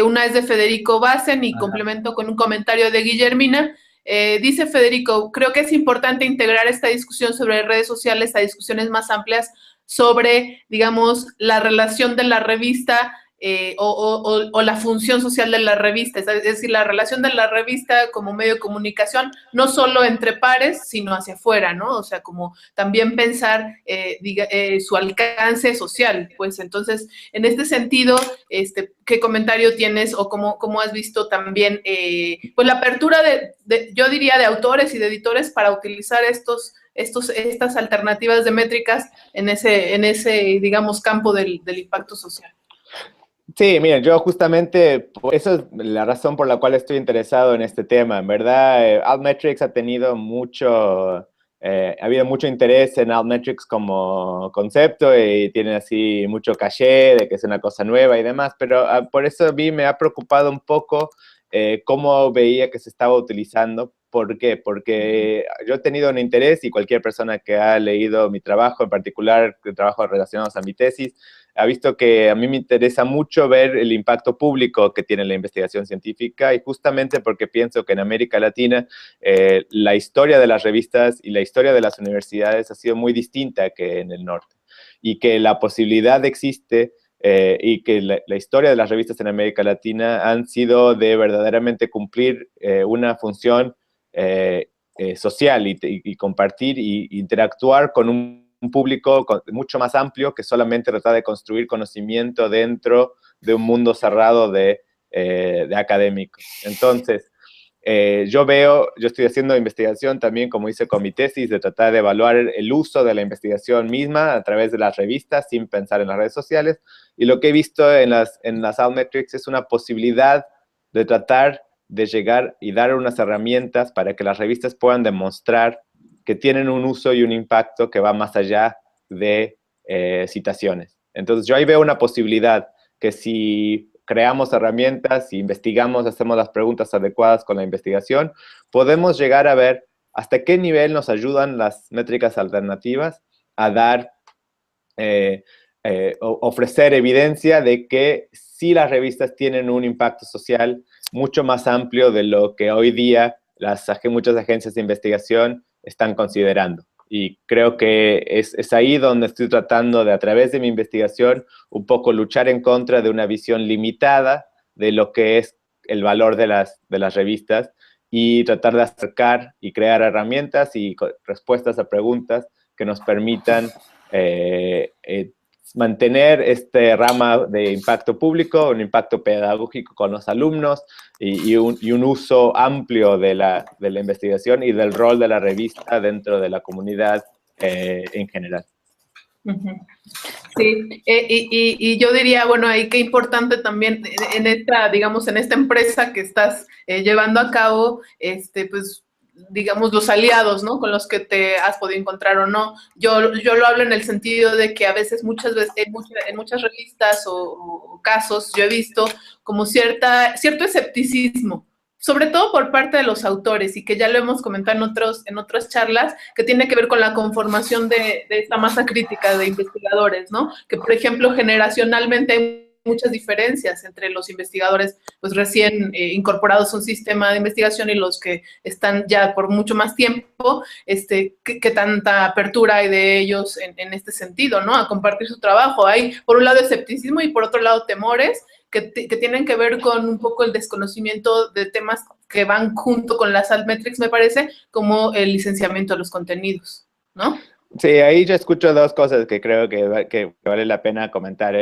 S2: Una es de Federico Bassen y complemento con un comentario de Guillermina. Dice Federico, creo que es importante integrar esta discusión sobre redes sociales a discusiones más amplias sobre, digamos, la relación de la revista o la función social de la revista, es decir, la relación de la revista como medio de comunicación, no solo entre pares, sino hacia afuera, ¿no? O sea, como también pensar su alcance social, pues. Entonces, en este sentido, ¿qué comentario tienes o cómo has visto también, pues, la apertura yo diría, de autores y de editores para utilizar estos estas alternativas de métricas en ese digamos, campo del impacto social.
S3: Sí, miren, yo justamente, eso es la razón por la cual estoy interesado en este tema. En verdad, Altmetrics ha tenido ha habido mucho interés en Altmetrics como concepto y tiene así mucho caché de que es una cosa nueva y demás, pero por eso a mí me ha preocupado un poco cómo veía que se estaba utilizando. ¿Por qué? Porque yo he tenido un interés y cualquier persona que ha leído mi trabajo, en particular trabajos relacionados a mi tesis, ha visto que a mí me interesa mucho ver el impacto público que tiene la investigación científica y justamente porque pienso que en América Latina la historia de las revistas y la historia de las universidades ha sido muy distinta que en el norte y que la posibilidad existe y que la historia de las revistas en América Latina han sido de verdaderamente cumplir una función social y compartir e interactuar con un público mucho más amplio que solamente tratar de construir conocimiento dentro de un mundo cerrado de académicos. Entonces, yo estoy haciendo investigación también, como hice con mi tesis, de tratar de evaluar el uso de la investigación misma a través de las revistas sin pensar en las redes sociales. Y lo que he visto en las Altmetrics es una posibilidad de tratar de llegar y dar unas herramientas para que las revistas puedan demostrar que tienen un uso y un impacto que va más allá de citaciones. Entonces, yo ahí veo una posibilidad que si creamos herramientas, si investigamos, hacemos las preguntas adecuadas con la investigación, podemos llegar a ver hasta qué nivel nos ayudan las métricas alternativas a dar, ofrecer evidencia de que sí las revistas tienen un impacto social mucho más amplio de lo que hoy día muchas agencias de investigación están considerando. Y creo que es ahí donde estoy tratando de, a través de mi investigación, un poco luchar en contra de una visión limitada de lo que es el valor de las revistas y tratar de acercar y crear herramientas y respuestas a preguntas que nos permitan mantener este rama de impacto público, un impacto pedagógico con los alumnos y un uso amplio de la investigación y del rol de la revista dentro de la comunidad en general.
S2: Sí, y yo diría, bueno, ahí qué importante también en esta, digamos, en esta empresa que estás llevando a cabo, pues, digamos, los aliados, ¿no? Con los que te has podido encontrar o no. Yo lo hablo en el sentido de que a veces, muchas veces, en muchas revistas o casos, yo he visto como cierto escepticismo, sobre todo por parte de los autores, y que ya lo hemos comentado en otras charlas, que tiene que ver con la conformación de esta masa crítica de investigadores, ¿no? Que, por ejemplo, generacionalmente hay muchas diferencias entre los investigadores pues recién incorporados a un sistema de investigación y los que están ya por mucho más tiempo, que tanta apertura hay de ellos en este sentido, ¿no? A compartir su trabajo. Hay, por un lado, escepticismo y, por otro lado, temores que tienen que ver con un poco el desconocimiento de temas que van junto con las Altmetrics, me parece, como el licenciamiento de los contenidos, ¿no?
S3: Sí, ahí yo escucho dos cosas que creo que vale la pena comentar.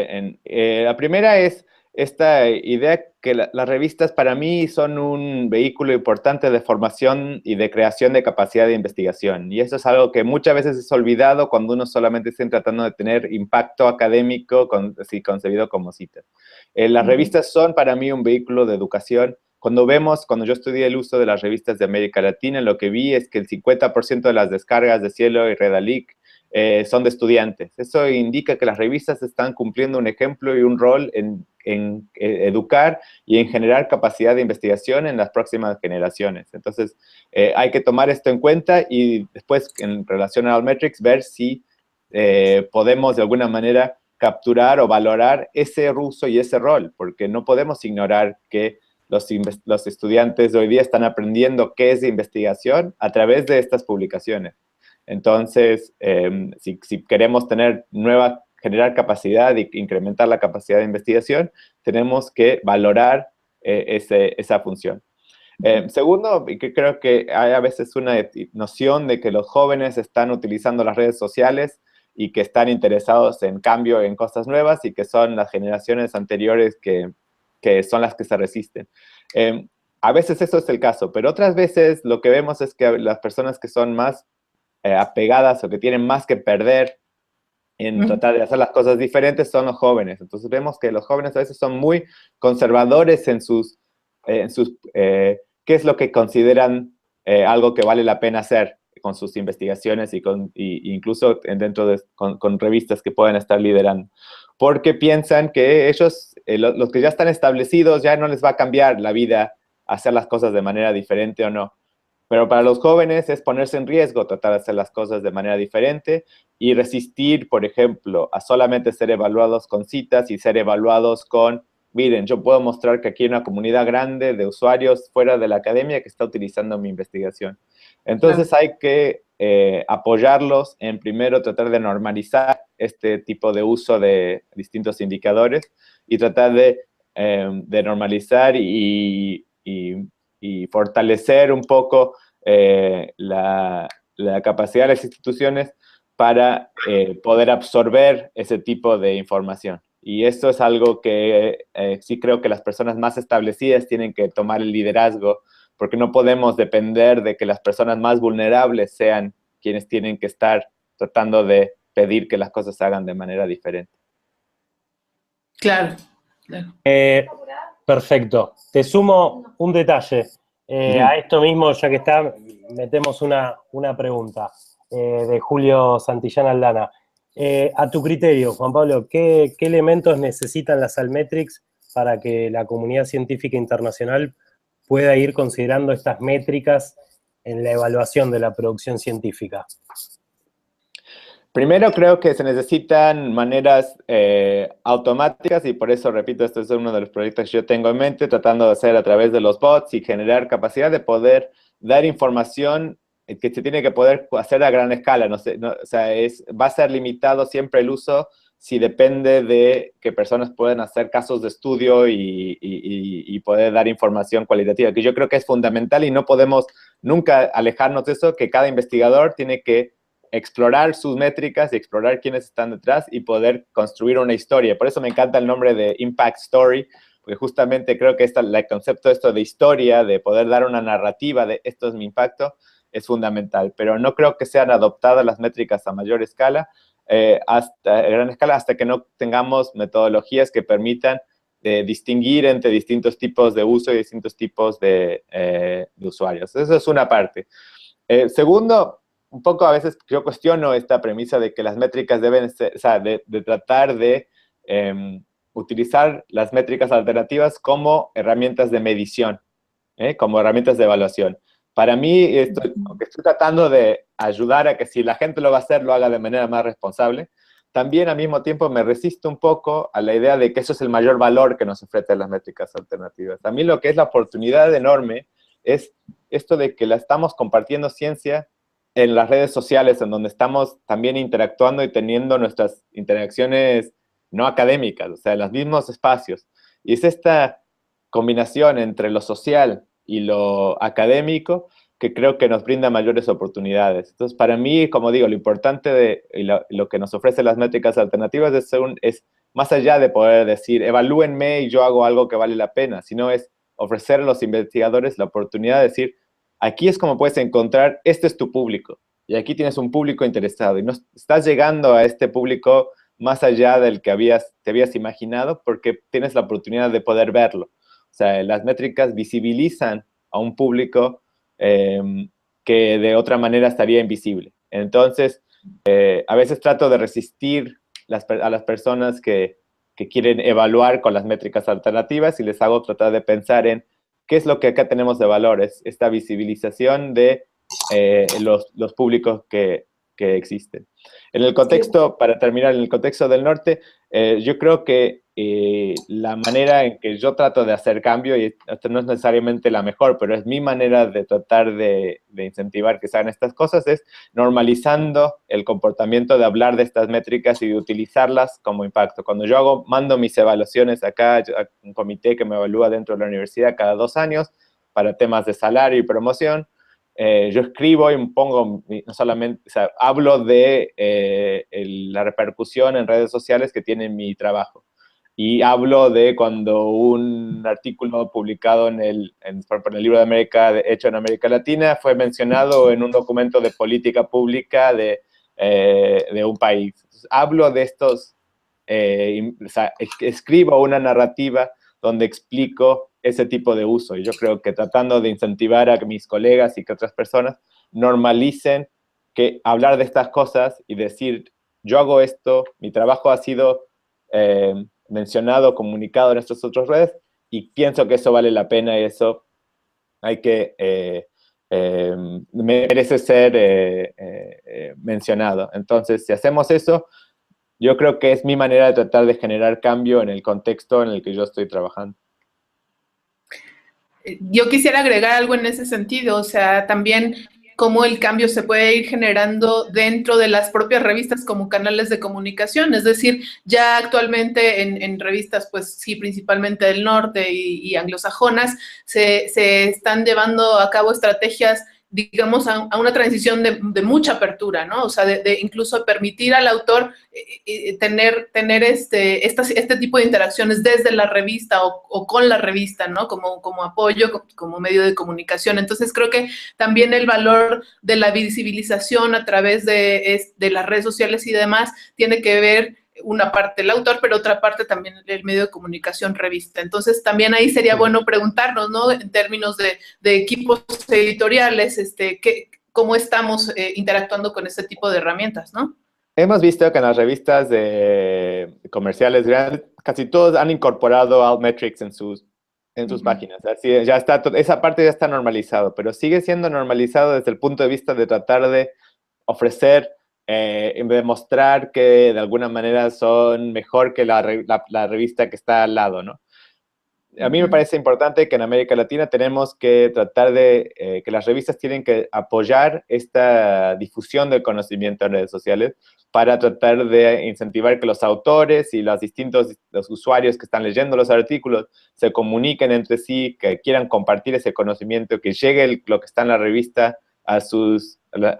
S3: La primera es esta idea que las revistas para mí son un vehículo importante de formación y de creación de capacidad de investigación. Y eso es algo que muchas veces es olvidado cuando uno solamente está tratando de tener impacto académico concebido como citas. Las revistas son para mí un vehículo de educación. Cuando yo estudié el uso de las revistas de América Latina, lo que vi es que el 50% de las descargas de Cielo y Redalic son de estudiantes. Eso indica que las revistas están cumpliendo un ejemplo y un rol en educar y en generar capacidad de investigación en las próximas generaciones. Entonces, hay que tomar esto en cuenta y después, en relación a Altmetrics, ver si podemos de alguna manera capturar o valorar ese uso y ese rol, porque no podemos ignorar que los estudiantes de hoy día están aprendiendo qué es investigación a través de estas publicaciones. Entonces, si queremos generar capacidad e incrementar la capacidad de investigación, tenemos que valorar esa función. Segundo, que creo que hay a veces una noción de que los jóvenes están utilizando las redes sociales y que están interesados en cambio, en cosas nuevas, y que son las generaciones anteriores que son las que se resisten. A veces eso es el caso, pero otras veces lo que vemos es que las personas que son más apegadas o que tienen más que perder en tratar de hacer las cosas diferentes son los jóvenes. Entonces vemos que los jóvenes a veces son muy conservadores en qué es lo que consideran algo que vale la pena hacer con sus investigaciones y incluso con revistas que pueden estar liderando. Porque piensan que ellos, los que ya están establecidos, ya no les va a cambiar la vida hacer las cosas de manera diferente o no. Pero para los jóvenes es ponerse en riesgo, tratar de hacer las cosas de manera diferente y resistir, por ejemplo, a solamente ser evaluados con citas y ser evaluados con, miren, yo puedo mostrar que aquí hay una comunidad grande de usuarios fuera de la academia que está utilizando mi investigación. Entonces hay que apoyarlos en primero tratar de normalizar este tipo de uso de distintos indicadores y tratar de normalizar y fortalecer un poco la capacidad de las instituciones para poder absorber ese tipo de información. Y esto es algo que sí creo que las personas más establecidas tienen que tomar el liderazgo, porque no podemos depender de que las personas más vulnerables sean quienes tienen que estar tratando de pedir que las cosas se hagan de manera diferente.
S2: Claro, claro.
S1: Perfecto. Te sumo un detalle. A esto mismo, ya que está, metemos una pregunta de Julio Santillán Aldana. A tu criterio, Juan Pablo, ¿qué elementos necesitan las Altmetrics para que la comunidad científica internacional pueda ir considerando estas métricas en la evaluación de la producción científica?
S3: Primero creo que se necesitan maneras automáticas y por eso, repito, este es uno de los proyectos que yo tengo en mente, tratando de hacer a través de los bots y generar capacidad de poder dar información que se tiene que poder hacer a gran escala. O sea, va a ser limitado siempre el uso si depende de que personas puedan hacer casos de estudio y poder dar información cualitativa, que yo creo que es fundamental y no podemos nunca alejarnos de eso, que cada investigador tiene que explorar sus métricas y explorar quiénes están detrás y poder construir una historia. Por eso me encanta el nombre de Impact Story, porque justamente creo que el concepto esto de historia, de poder dar una narrativa de esto es mi impacto, es fundamental. Pero no creo que sean adoptadas las métricas a mayor escala, a gran escala, hasta que no tengamos metodologías que permitan distinguir entre distintos tipos de uso y distintos tipos de usuarios. Eso es una parte. Segundo, un poco a veces yo cuestiono esta premisa de que las métricas deben ser, o sea, de tratar de utilizar las métricas alternativas como herramientas de medición, como herramientas de evaluación. Para mí, aunque estoy tratando de ayudar a que si la gente lo va a hacer, lo haga de manera más responsable, también al mismo tiempo me resisto un poco a la idea de que eso es el mayor valor que nos ofrecen las métricas alternativas. A mí lo que es la oportunidad enorme es esto de que la estamos compartiendo ciencia en las redes sociales, en donde estamos también interactuando y teniendo nuestras interacciones no académicas, o sea, en los mismos espacios. Y es esta combinación entre lo social y lo académico que creo que nos brinda mayores oportunidades. Entonces, para mí, como digo, lo importante de lo que nos ofrecen las métricas alternativas es más allá de poder decir, evalúenme y yo hago algo que vale la pena, sino es ofrecer a los investigadores la oportunidad de decir, aquí es como puedes encontrar, este es tu público, y aquí tienes un público interesado, y no estás llegando a este público más allá del que te habías imaginado, porque tienes la oportunidad de poder verlo. O sea, las métricas visibilizan a un público que de otra manera estaría invisible. Entonces, a veces trato de resistir a las personas que quieren evaluar con las métricas alternativas y les hago tratar de pensar en ¿qué es lo que acá tenemos de valor? Es esta visibilización de los públicos que existen. En el contexto, para terminar, en el contexto del norte, yo creo que la manera en que yo trato de hacer cambio, y esto no es necesariamente la mejor, pero es mi manera de tratar de incentivar que se hagan estas cosas, es normalizando el comportamiento de hablar de estas métricas y de utilizarlas como impacto. Cuando yo mando mis evaluaciones acá, a un comité que me evalúa dentro de la universidad cada 2 años para temas de salario y promoción, yo escribo y pongo, no solamente, o sea, hablo de la repercusión en redes sociales que tiene mi trabajo. y hablo de cuando un artículo publicado por el Libro de América, hecho en América Latina, fue mencionado en un documento de política pública de un país. Entonces, hablo de estos, o sea, escribo una narrativa donde explico ese tipo de uso. Y yo creo que tratando de incentivar a que mis colegas y que otras personas normalicen que hablar de estas cosas y decir, yo hago esto, mi trabajo ha sido mencionado, comunicado en estas otras redes, y pienso que eso vale la pena y eso hay que, merece ser mencionado. Entonces, si hacemos eso, yo creo que es mi manera de tratar de generar cambio en el contexto en el que yo estoy trabajando.
S2: Yo quisiera agregar algo en ese sentido, o sea, también cómo el cambio se puede ir generando dentro de las propias revistas como canales de comunicación, es decir, ya actualmente en revistas, pues sí, principalmente del norte y anglosajonas, se están llevando a cabo estrategias, digamos, a una transición de mucha apertura, ¿no? O sea, de incluso permitir al autor tener este tipo de interacciones desde la revista o con la revista, ¿no? Como apoyo, como medio de comunicación. Entonces, creo que también el valor de la visibilización a través de las redes sociales y demás tiene que ver una parte el autor, pero otra parte también el medio de comunicación revista. Entonces, también ahí sería bueno preguntarnos, ¿no? En términos de equipos editoriales, ¿cómo estamos interactuando con este tipo de herramientas, ¿no?
S3: Hemos visto que en las revistas comerciales grandes, casi todos han incorporado Altmetrics en sus páginas. Así, ya está, esa parte ya está normalizado, pero sigue siendo normalizado desde el punto de vista de tratar de ofrecer, demostrar que de alguna manera son mejor que la revista que está al lado, ¿no? A mí me parece importante que en América Latina tenemos que tratar de que las revistas tienen que apoyar esta difusión del conocimiento en redes sociales para tratar de incentivar que los autores y los usuarios que están leyendo los artículos se comuniquen entre sí, que quieran compartir ese conocimiento, que llegue lo que está en la revista a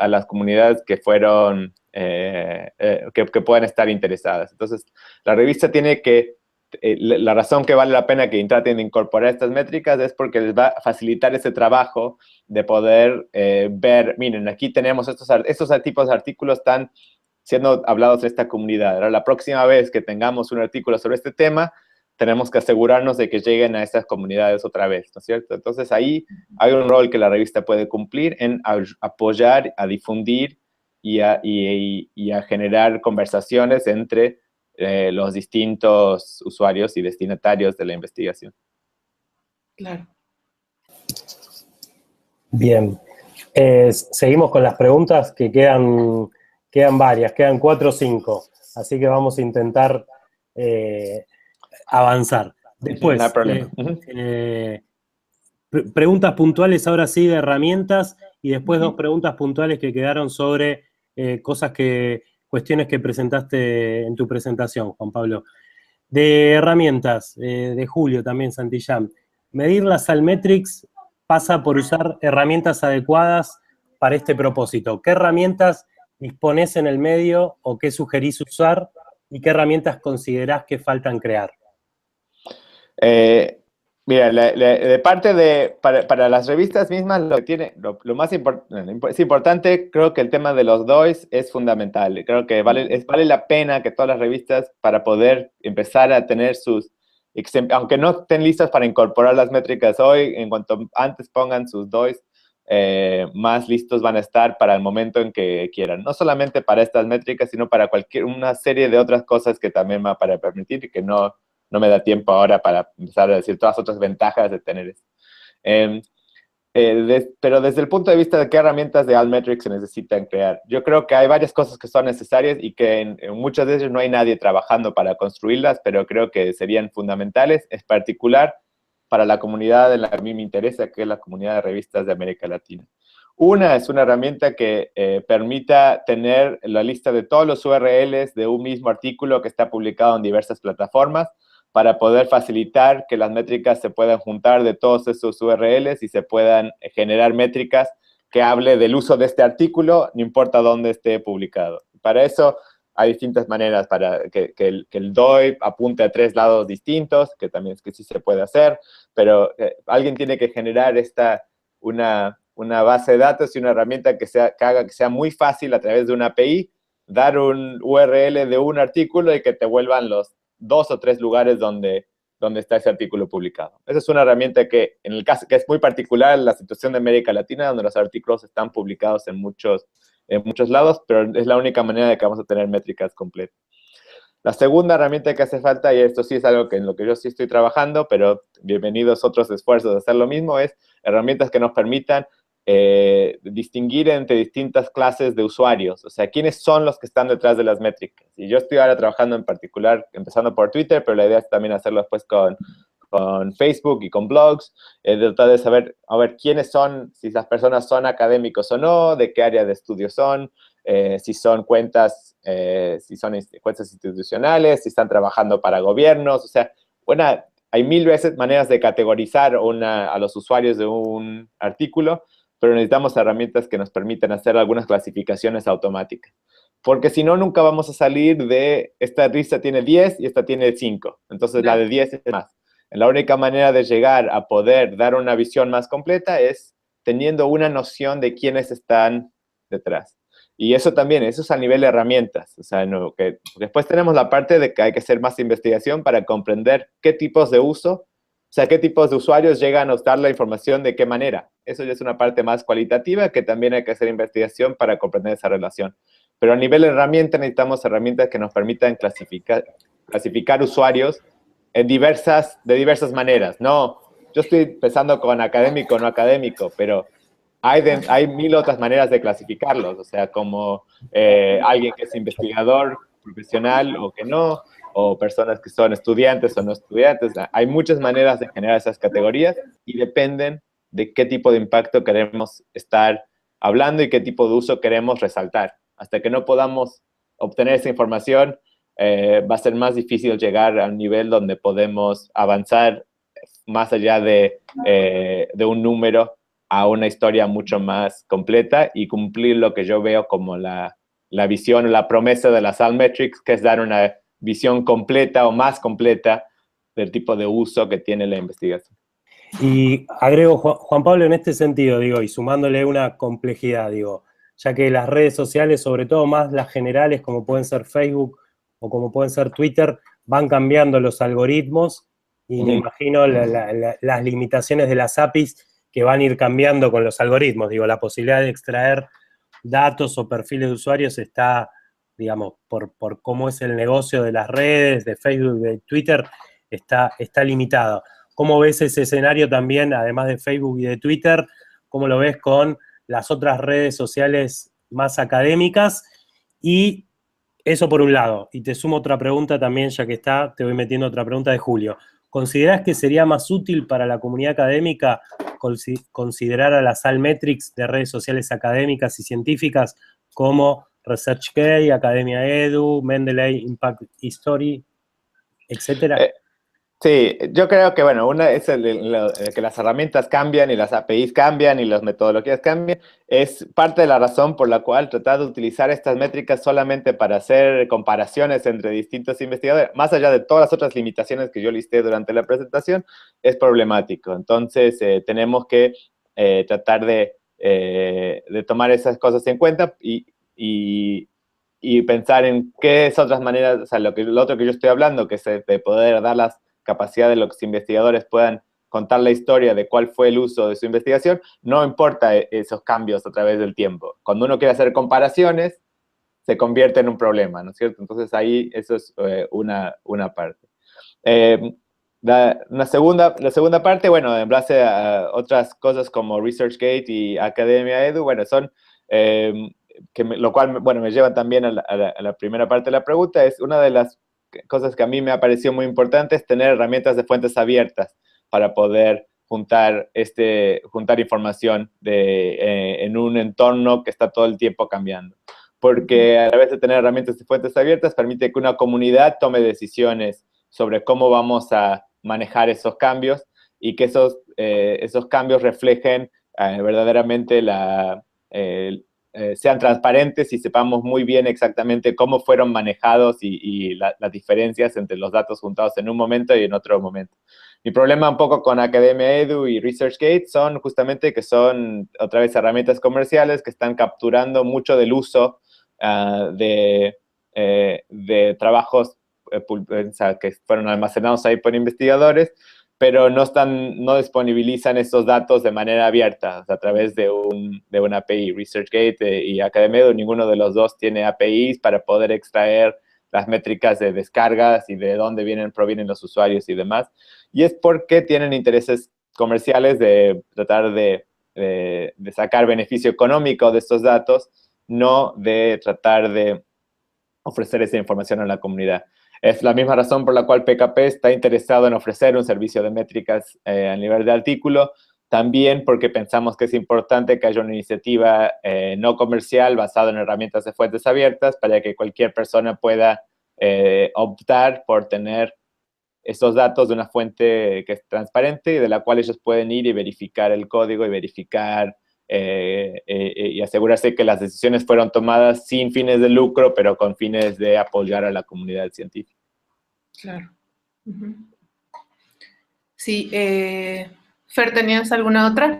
S3: las comunidades que fueron, que puedan estar interesadas. Entonces, la revista tiene que la razón que vale la pena que traten de incorporar estas métricas es porque les va a facilitar ese trabajo de poder ver, miren, aquí tenemos estos tipos de artículos están siendo hablados en esta comunidad. Ahora, la próxima vez que tengamos un artículo sobre este tema, tenemos que asegurarnos de que lleguen a estas comunidades otra vez, ¿no es cierto? Entonces, ahí hay un rol que la revista puede cumplir en apoyar, a difundir y a generar conversaciones entre los distintos usuarios y destinatarios de la investigación.
S2: Claro.
S1: Bien. Seguimos con las preguntas que quedan varias, quedan 4 o 5. Así que vamos a intentar avanzar. Después,
S3: no hay problema.
S1: Preguntas puntuales ahora sí de herramientas y después 2 preguntas puntuales que quedaron sobre cuestiones que presentaste en tu presentación, Juan Pablo. De herramientas, de Julio también, Santillán. Medir las Altmetrics pasa por usar herramientas adecuadas para este propósito. ¿Qué herramientas disponés en el medio o qué sugerís usar y qué herramientas considerás que faltan crear?
S3: Mira, de parte para las revistas mismas, lo más importante, creo que el tema de los DOIs es fundamental. Creo que vale la pena que todas las revistas, para poder empezar a tener aunque no estén listas para incorporar las métricas hoy, en cuanto antes pongan sus DOIs, más listos van a estar para el momento en que quieran. No solamente para estas métricas, sino para una serie de otras cosas que también va para permitir y que no me da tiempo ahora para empezar a decir todas las otras ventajas de tener eso. Pero desde el punto de vista de qué herramientas de Altmetrics se necesitan crear, yo creo que hay varias cosas que son necesarias y que en muchas veces no hay nadie trabajando para construirlas, pero creo que serían fundamentales, en particular para la comunidad en la que a mí me interesa, que es la comunidad de revistas de América Latina. Una es una herramienta que permita tener la lista de todos los URLs de un mismo artículo que está publicado en diversas plataformas, para poder facilitar que las métricas se puedan juntar de todos esos URLs y se puedan generar métricas que hable del uso de este artículo, no importa dónde esté publicado. Para eso hay distintas maneras para que el DOI apunte a 3 lados distintos, que también es que sí se puede hacer, pero alguien tiene que generar una base de datos y una herramienta que haga que sea muy fácil a través de una API, dar un URL de un artículo y que te vuelvan los 2 o 3 lugares donde está ese artículo publicado. Esa es una herramienta que, en el caso que es muy particular en la situación de América Latina, donde los artículos están publicados en muchos lados, pero es la única manera de que vamos a tener métricas completas. La segunda herramienta que hace falta, y esto sí es algo en lo que yo sí estoy trabajando, pero bienvenidos otros esfuerzos de hacer lo mismo, es herramientas que nos permitan distinguir entre distintas clases de usuarios, o sea, quiénes son los que están detrás de las métricas. Y yo estoy ahora trabajando en particular, empezando por Twitter, pero la idea es también hacerlo después con Facebook y con blogs, de tratar de saber, a ver, quiénes son, si las personas son académicos o no, de qué área de estudio son, si son cuentas institucionales, si están trabajando para gobiernos, o sea, hay 1000 maneras de categorizar a los usuarios de un artículo, pero necesitamos herramientas que nos permitan hacer algunas clasificaciones automáticas. Porque si no, nunca vamos a salir de esta lista tiene 10 y esta tiene 5. Entonces, la de 10 es más. La única manera de llegar a poder dar una visión más completa es teniendo una noción de quiénes están detrás. Y eso también, eso es a nivel de herramientas. O sea, que después tenemos la parte de que hay que hacer más investigación para comprender qué tipos de uso, o sea, qué tipos de usuarios llegan a usar la información de qué manera. Eso ya es una parte más cualitativa que también hay que hacer investigación para comprender esa relación. Pero a nivel de herramienta necesitamos herramientas que nos permitan clasificar usuarios de diversas maneras. No, yo estoy empezando con académico, no académico, pero hay 1000 otras maneras de clasificarlos, o sea, como alguien que es investigador profesional o que no, o personas que son estudiantes o no estudiantes. Hay muchas maneras de generar esas categorías y dependen de qué tipo de impacto queremos estar hablando y qué tipo de uso queremos resaltar. Hasta que no podamos obtener esa información, va a ser más difícil llegar a un nivel donde podemos avanzar más allá de un número a una historia mucho más completa y cumplir lo que yo veo como la visión o la promesa de las Altmetrics, que es dar una visión completa o más completa del tipo de uso que tiene la investigación.
S1: Y agrego, Juan Pablo, en este sentido, digo, y sumándole una complejidad, digo, ya que las redes sociales, sobre todo más las generales, como pueden ser Facebook o como pueden ser Twitter, van cambiando los algoritmos y me imagino las limitaciones de las APIs que van a ir cambiando con los algoritmos. Digo, la posibilidad de extraer datos o perfiles de usuarios está, digamos, por cómo es el negocio de las redes, de Facebook, de Twitter, está limitado. ¿Cómo ves ese escenario también, además de Facebook y de Twitter? ¿Cómo lo ves con las otras redes sociales más académicas? Y eso por un lado. Y te sumo otra pregunta también, ya que te voy metiendo otra pregunta de Julio. ¿Considerás que sería más útil para la comunidad académica considerar a las Altmetrics de redes sociales académicas y científicas como ResearchGate, Academia Edu, Mendeley, Impact History, etcétera?
S3: Sí, yo creo que, bueno, una es que las herramientas cambian y las APIs cambian y las metodologías cambian. Es parte de la razón por la cual tratar de utilizar estas métricas solamente para hacer comparaciones entre distintos investigadores, más allá de todas las otras limitaciones que yo listé durante la presentación, es problemático. Entonces, tenemos que tratar de tomar esas cosas en cuenta y pensar en qué es otras maneras, o sea, lo otro que yo estoy hablando, que es de poder dar las capacidad de los investigadores puedan contar la historia de cuál fue el uso de su investigación, no importa esos cambios a través del tiempo. Cuando uno quiere hacer comparaciones, se convierte en un problema, ¿no es cierto? Entonces ahí eso es una parte. La segunda parte, bueno, en base a otras cosas como ResearchGate y Academia Edu, bueno, son, lo cual, bueno, me lleva también a la primera parte de la pregunta, es una de las cosas que a mí me ha parecido muy importantes, tener herramientas de fuentes abiertas para poder juntar información en un entorno que está todo el tiempo cambiando. Porque a través de tener herramientas de fuentes abiertas permite que una comunidad tome decisiones sobre cómo vamos a manejar esos cambios y que esos cambios reflejen verdaderamente sean transparentes y sepamos muy bien exactamente cómo fueron manejados y las diferencias entre los datos juntados en un momento y en otro momento. Mi problema un poco con Academia Edu y ResearchGate son justamente que son, otra vez, herramientas comerciales que están capturando mucho del uso de trabajos que fueron almacenados ahí por investigadores, pero no disponibilizan esos datos de manera abierta, o sea, a través de una API. ResearchGate y Academia Edu, ninguno de los dos tiene APIs para poder extraer las métricas de descargas y de dónde provienen los usuarios y demás. Y es porque tienen intereses comerciales de tratar de sacar beneficio económico de estos datos, no de tratar de ofrecer esa información a la comunidad. Es la misma razón por la cual PKP está interesado en ofrecer un servicio de métricas a nivel de artículo, también porque pensamos que es importante que haya una iniciativa no comercial basada en herramientas de fuentes abiertas para que cualquier persona pueda optar por tener esos datos de una fuente que es transparente y de la cual ellos pueden ir y verificar el código y verificar y asegurarse que las decisiones fueron tomadas sin fines de lucro, pero con fines de apoyar a la comunidad científica.
S2: Claro. Sí, Fer, ¿tenías alguna otra?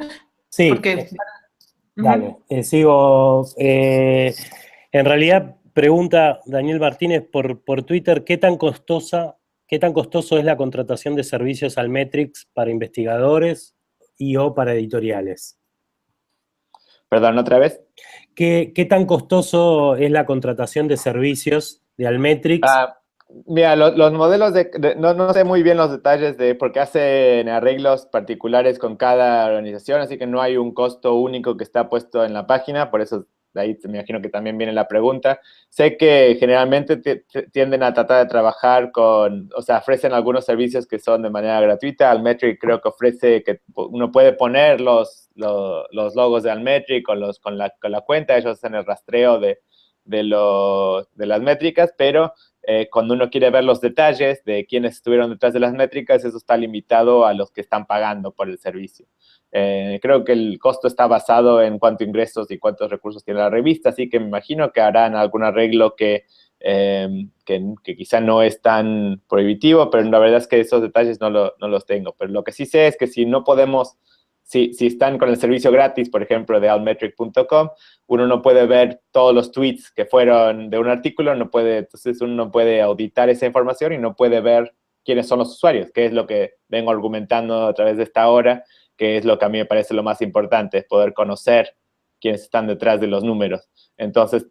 S1: Sí,
S2: porque,
S1: dale, sigo. En realidad, pregunta Daniel Martínez por Twitter, ¿qué tan costoso es la contratación de servicios Almetrix para investigadores y o para editoriales?
S3: Perdón, ¿otra vez?
S1: ¿Qué tan costoso es la contratación de servicios de Almetrix?
S3: Mira, los modelos no sé muy bien los detalles porque hacen arreglos particulares con cada organización, así que no hay un costo único que está puesto en la página, por eso de ahí me imagino que también viene la pregunta. Sé que generalmente tienden a tratar de trabajar o sea, ofrecen algunos servicios que son de manera gratuita. Almetric creo que ofrece que uno puede poner los logos de Almetric con la cuenta, ellos hacen el rastreo de las métricas, pero cuando uno quiere ver los detalles de quiénes estuvieron detrás de las métricas, eso está limitado a los que están pagando por el servicio. Creo que el costo está basado en cuántos ingresos y cuántos recursos tiene la revista, así que me imagino que harán algún arreglo que quizá no es tan prohibitivo, pero la verdad es que esos detalles no los tengo. Pero lo que sí sé es que si no podemos, si están con el servicio gratis, por ejemplo, de altmetric.com, uno no puede ver todos los tweets que fueron de un artículo, entonces uno no puede auditar esa información y no puede ver quiénes son los usuarios, que es lo que vengo argumentando a través de esta hora, que es lo que a mí me parece lo más importante, es poder conocer quiénes están detrás de los números. Entonces,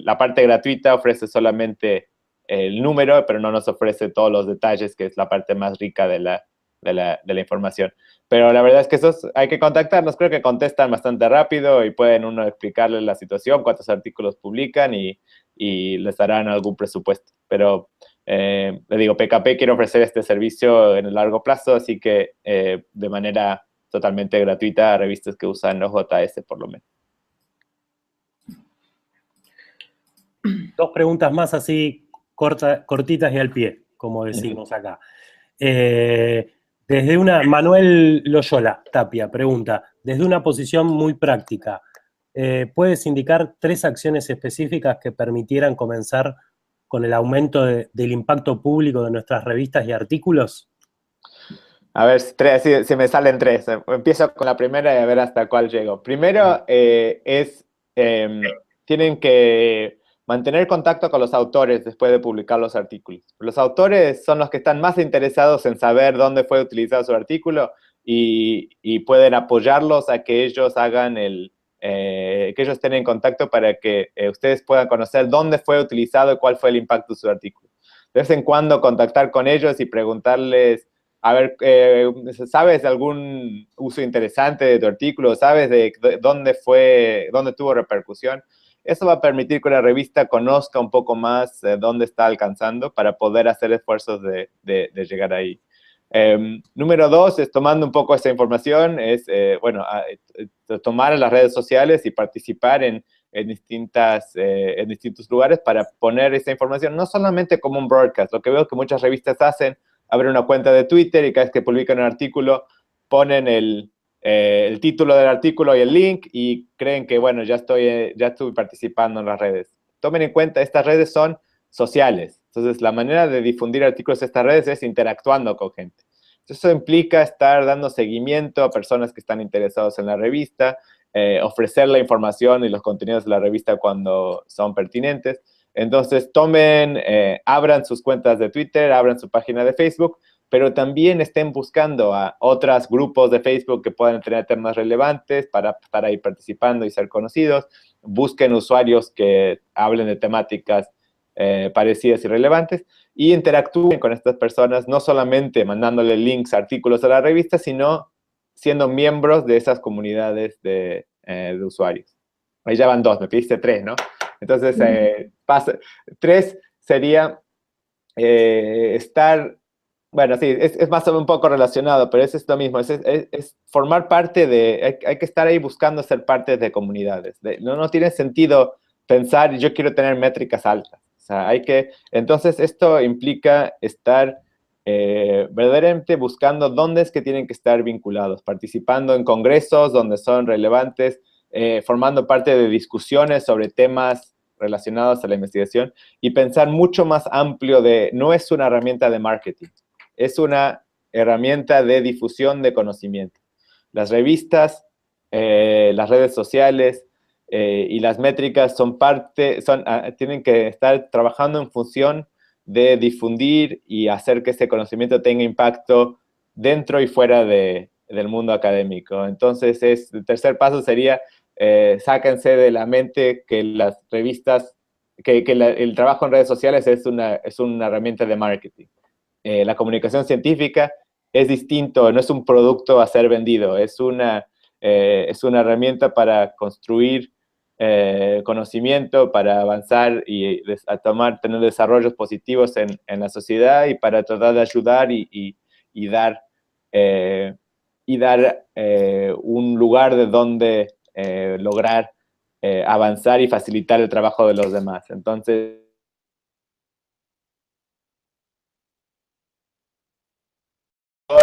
S3: la parte gratuita ofrece solamente el número, pero no nos ofrece todos los detalles, que es la parte más rica de la información. Pero la verdad es que hay que contactarlos, creo que contestan bastante rápido y pueden uno explicarles la situación, cuántos artículos publican y les darán algún presupuesto. Pero le digo, PKP quiere ofrecer este servicio en el largo plazo, así que de manera totalmente gratuita a revistas que usan OJS por lo menos.
S1: Dos preguntas más así cortitas y al pie, como decimos acá. Manuel Loyola Tapia pregunta, desde una posición muy práctica, ¿puedes indicar 3 acciones específicas que permitieran comenzar con el aumento del impacto público de nuestras revistas y artículos?
S3: A ver, si me salen 3. Empiezo con la primera y a ver hasta cuál llego. Primero tienen que mantener contacto con los autores después de publicar los artículos. Los autores son los que están más interesados en saber dónde fue utilizado su artículo y pueden apoyarlos a que ellos hagan que ellos estén en contacto para que ustedes puedan conocer dónde fue utilizado y cuál fue el impacto de su artículo. De vez en cuando contactar con ellos y preguntarles, a ver, ¿sabes de algún uso interesante de tu artículo? ¿Sabes de dónde tuvo repercusión? Eso va a permitir que la revista conozca un poco más dónde está alcanzando para poder hacer esfuerzos de llegar ahí. Número 2 es tomando un poco esa información, tomar las redes sociales y participar en distintos lugares para poner esa información, no solamente como un broadcast. Lo que veo que muchas revistas hacen, abren una cuenta de Twitter y cada vez que publican un artículo ponen el título del artículo y el link y creen que, bueno, ya estoy participando en las redes. Tomen en cuenta, estas redes son sociales. Entonces, la manera de difundir artículos en estas redes es interactuando con gente. Eso implica estar dando seguimiento a personas que están interesados en la revista, ofrecer la información y los contenidos de la revista cuando son pertinentes. Entonces, abran sus cuentas de Twitter, abran su página de Facebook, pero también estén buscando a otros grupos de Facebook que puedan tener temas relevantes para estar ahí participando y ser conocidos. Busquen usuarios que hablen de temáticas parecidas y relevantes y interactúen con estas personas, no solamente mandándole links, artículos a la revista, sino siendo miembros de esas comunidades de usuarios. Ahí ya van 2, me pidiste 3, ¿no? Entonces, 3 sería estar... Bueno, sí, es más o menos un poco relacionado, pero es lo mismo, es formar parte hay que estar ahí buscando ser parte de comunidades. No tiene sentido pensar, yo quiero tener métricas altas. O sea, entonces esto implica estar verdaderamente buscando dónde es que tienen que estar vinculados, participando en congresos donde son relevantes, formando parte de discusiones sobre temas relacionados a la investigación y pensar mucho más amplio no es una herramienta de marketing. Es una herramienta de difusión de conocimiento. Las revistas, las redes sociales y las métricas tienen que estar trabajando en función de difundir y hacer que ese conocimiento tenga impacto dentro y fuera del mundo académico. Entonces, el tercer paso sería, sáquense de la mente que las revistas, el trabajo en redes sociales es una herramienta de marketing. La comunicación científica es distinto, no es un producto a ser vendido, es una herramienta para construir conocimiento, para avanzar y tener desarrollos positivos en la sociedad y para tratar de ayudar y dar un lugar de donde lograr avanzar y facilitar el trabajo de los demás. Entonces,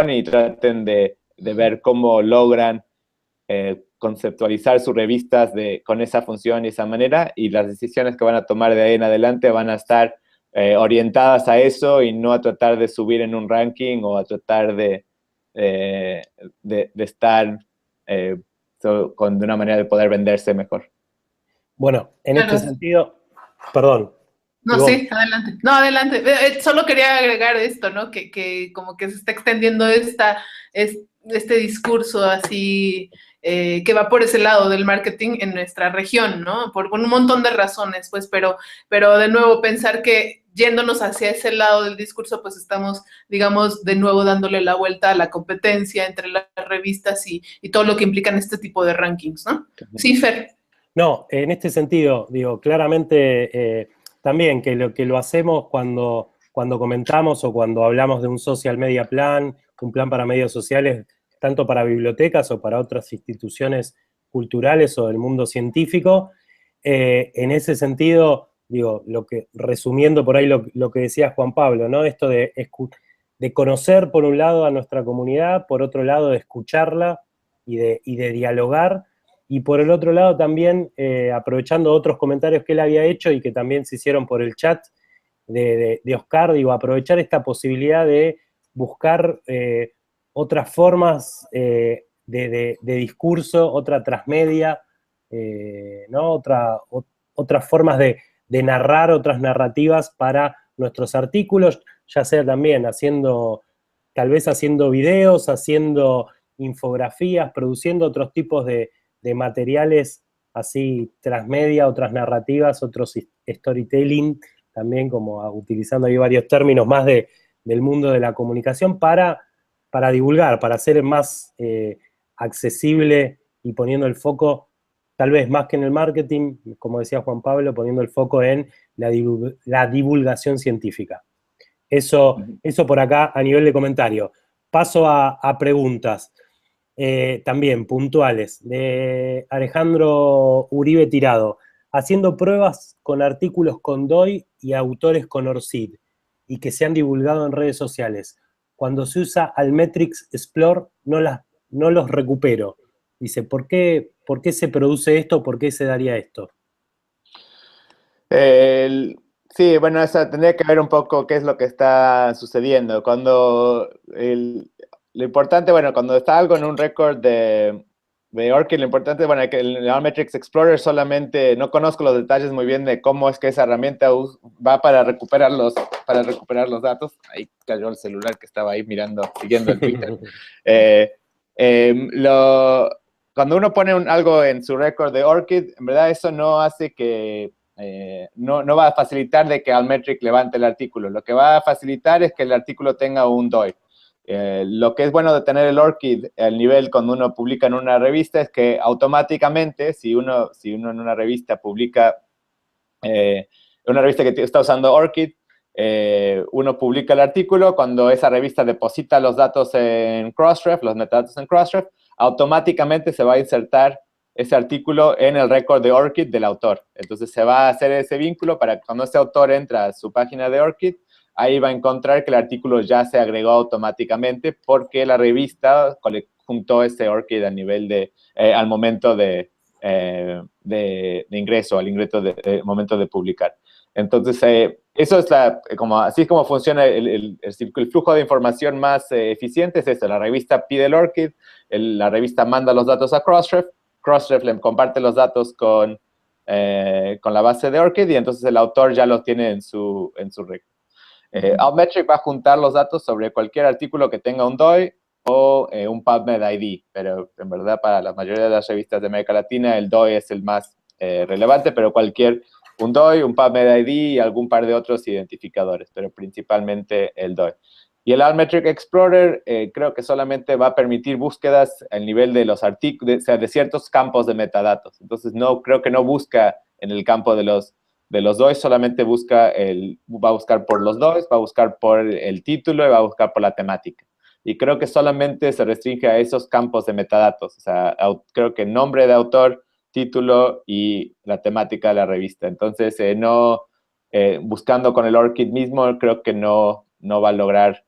S3: y traten de ver cómo logran conceptualizar sus revistas con esa función y esa manera, y las decisiones que van a tomar de ahí en adelante van a estar orientadas a eso y no a tratar de subir en un ranking o a tratar de estar de una manera de poder venderse mejor.
S1: Bueno, en este sentido, perdón.
S2: No, sí, adelante. No, adelante. Solo quería agregar esto, ¿no? Que como que se está extendiendo este discurso así que va por ese lado del marketing en nuestra región, ¿no? Por un montón de razones, pues, pero de nuevo pensar que yéndonos hacia ese lado del discurso, pues estamos, digamos, de nuevo dándole la vuelta a la competencia entre las revistas y todo lo que implican este tipo de rankings, ¿no? Sí, Fer.
S1: No, en este sentido, digo, claramente también que lo hacemos cuando comentamos o cuando hablamos de un social media plan, un plan para medios sociales, tanto para bibliotecas o para otras instituciones culturales o del mundo científico. En ese sentido, digo, resumiendo por ahí lo que decía Juan Pablo, ¿no? Esto de conocer por un lado a nuestra comunidad, por otro lado de escucharla y de dialogar, y por el otro lado también, aprovechando otros comentarios que él había hecho y que también se hicieron por el chat de Oscar, digo, aprovechar esta posibilidad de buscar otras formas de discurso, otra transmedia, ¿no? Otras formas de narrar, otras narrativas para nuestros artículos, ya sea también tal vez haciendo videos, haciendo infografías, produciendo otros tipos de materiales así transmedia, otras narrativas, otros storytelling, también como utilizando ahí varios términos más del mundo de la comunicación para divulgar, para hacer más accesible y poniendo el foco, tal vez más que en el marketing, como decía Juan Pablo, poniendo el foco en la divulgación científica. Eso por acá a nivel de comentario. Paso a preguntas. También puntuales, de Alejandro Uribe Tirado, haciendo pruebas con artículos con DOI y autores con ORCID, y que se han divulgado en redes sociales. Cuando se usa Altmetrics Explore, no no los recupero. Dice, ¿por qué se produce esto? ¿Por qué se daría esto?
S3: Sí, bueno, eso tendría que ver un poco qué es lo que está sucediendo. Lo importante, bueno, cuando está algo en un récord de ORCID, lo importante, bueno, es que el Altmetrics Explorer solamente, no conozco los detalles muy bien de cómo es que esa herramienta va para recuperar los datos. Ahí cayó el celular que estaba ahí mirando, siguiendo el Twitter. Cuando uno pone algo en su récord de ORCID, en verdad eso no hace que no va a facilitar de que Altmetric levante el artículo. Lo que va a facilitar es que el artículo tenga un DOI. Lo que es bueno de tener el ORCID al nivel cuando uno publica en una revista es que automáticamente, si uno en una revista publica, una revista que está usando ORCID, uno publica el artículo, cuando esa revista deposita los datos en Crossref, los metadatos en Crossref, automáticamente se va a insertar ese artículo en el récord de ORCID del autor. Entonces se va a hacer ese vínculo para que cuando ese autor entra a su página de ORCID, ahí va a encontrar que el artículo ya se agregó automáticamente porque la revista juntó ese ORCID a nivel al momento de ingreso, momento de publicar. Entonces, eso es así es como funciona el flujo de información más eficiente, es esto. La revista pide el ORCID, la revista manda los datos a Crossref, Crossref le comparte los datos con la base de ORCID y entonces el autor ya los tiene en su récord. Altmetric va a juntar los datos sobre cualquier artículo que tenga un DOI o un PubMed ID, pero en verdad para la mayoría de las revistas de América Latina el DOI es el más relevante, pero un DOI, un PubMed ID y algún par de otros identificadores, pero principalmente el DOI. Y el Altmetric Explorer creo que solamente va a permitir búsquedas al nivel de los artículos, o sea, de ciertos campos de metadatos. Entonces, creo que no busca en el campo de los DOIs, solamente va a buscar por los DOIs, va a buscar por el título y va a buscar por la temática. Y creo que solamente se restringe a esos campos de metadatos. O sea, creo que nombre de autor, título y la temática de la revista. Entonces, buscando con el ORCID mismo, creo que no va a lograr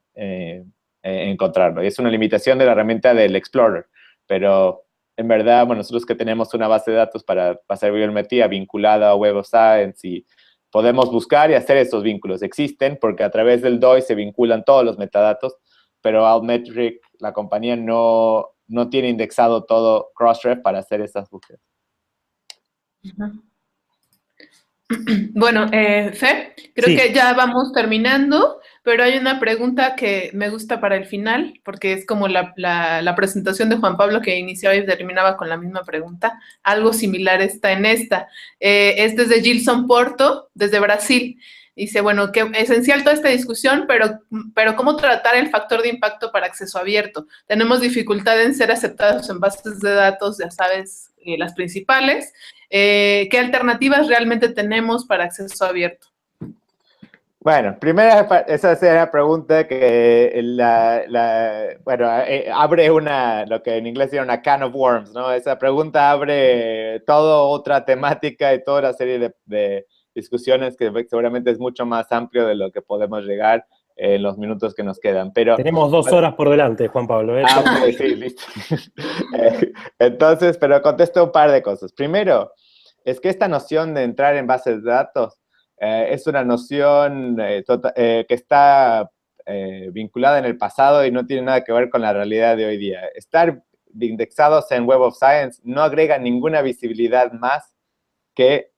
S3: encontrarlo. Y es una limitación de la herramienta del Explorer, pero en verdad, bueno, nosotros que tenemos una base de datos para hacer bibliometría vinculada a Web of Science y podemos buscar y hacer esos vínculos. Existen porque a través del DOI se vinculan todos los metadatos, pero Altmetric, la compañía, no tiene indexado todo Crossref para hacer esas búsquedas.
S2: Bueno, Fer, creo que ya vamos terminando, pero hay una pregunta que me gusta para el final, porque es como la presentación de Juan Pablo que iniciaba y terminaba con la misma pregunta. Algo similar está en esta. Este es de Gilson Porto, desde Brasil. Dice, bueno, que esencial toda esta discusión, pero ¿cómo tratar el factor de impacto para acceso abierto? Tenemos dificultad en ser aceptados en bases de datos, ya sabes, las principales. ¿Qué alternativas realmente tenemos para acceso abierto?
S3: Bueno, primero, esa sería la pregunta que abre lo que en inglés sería una can of worms, ¿no? Esa pregunta abre toda otra temática y toda una serie de discusiones que seguramente es mucho más amplio de lo que podemos llegar en los minutos que nos quedan. Pero
S1: tenemos 2 horas por delante, Juan Pablo.
S3: Ok, sí, listo. Entonces, pero contesto un par de cosas. Primero, es que esta noción de entrar en bases de datos es una noción que está vinculada en el pasado y no tiene nada que ver con la realidad de hoy día. Estar indexados en Web of Science no agrega ninguna visibilidad más que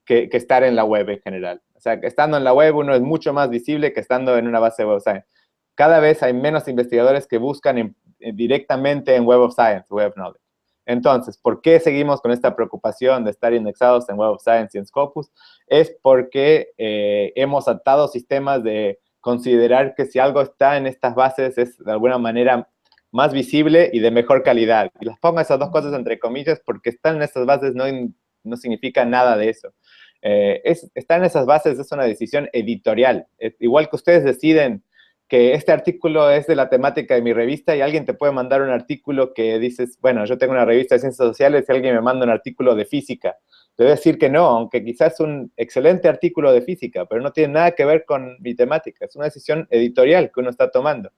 S3: estar en la web en general. O sea, que estando en la web uno es mucho más visible que estando en una base de Web of Science. Cada vez hay menos investigadores que buscan directamente en Web of Science, Web of Knowledge. Entonces, ¿por qué seguimos con esta preocupación de estar indexados en Web of Science y en Scopus? Es porque hemos adaptado sistemas de considerar que si algo está en estas bases es de alguna manera más visible y de mejor calidad. Y las pongo esas dos cosas entre comillas porque estar en estas bases no significa nada de eso. Estar en esas bases es una decisión editorial. Igual que ustedes deciden que este artículo es de la temática de mi revista y alguien te puede mandar un artículo que dices, bueno, yo tengo una revista de ciencias sociales y alguien me manda un artículo de física. Te voy a decir que no, aunque quizás es un excelente artículo de física, pero no tiene nada que ver con mi temática. Es una decisión editorial que uno está tomando.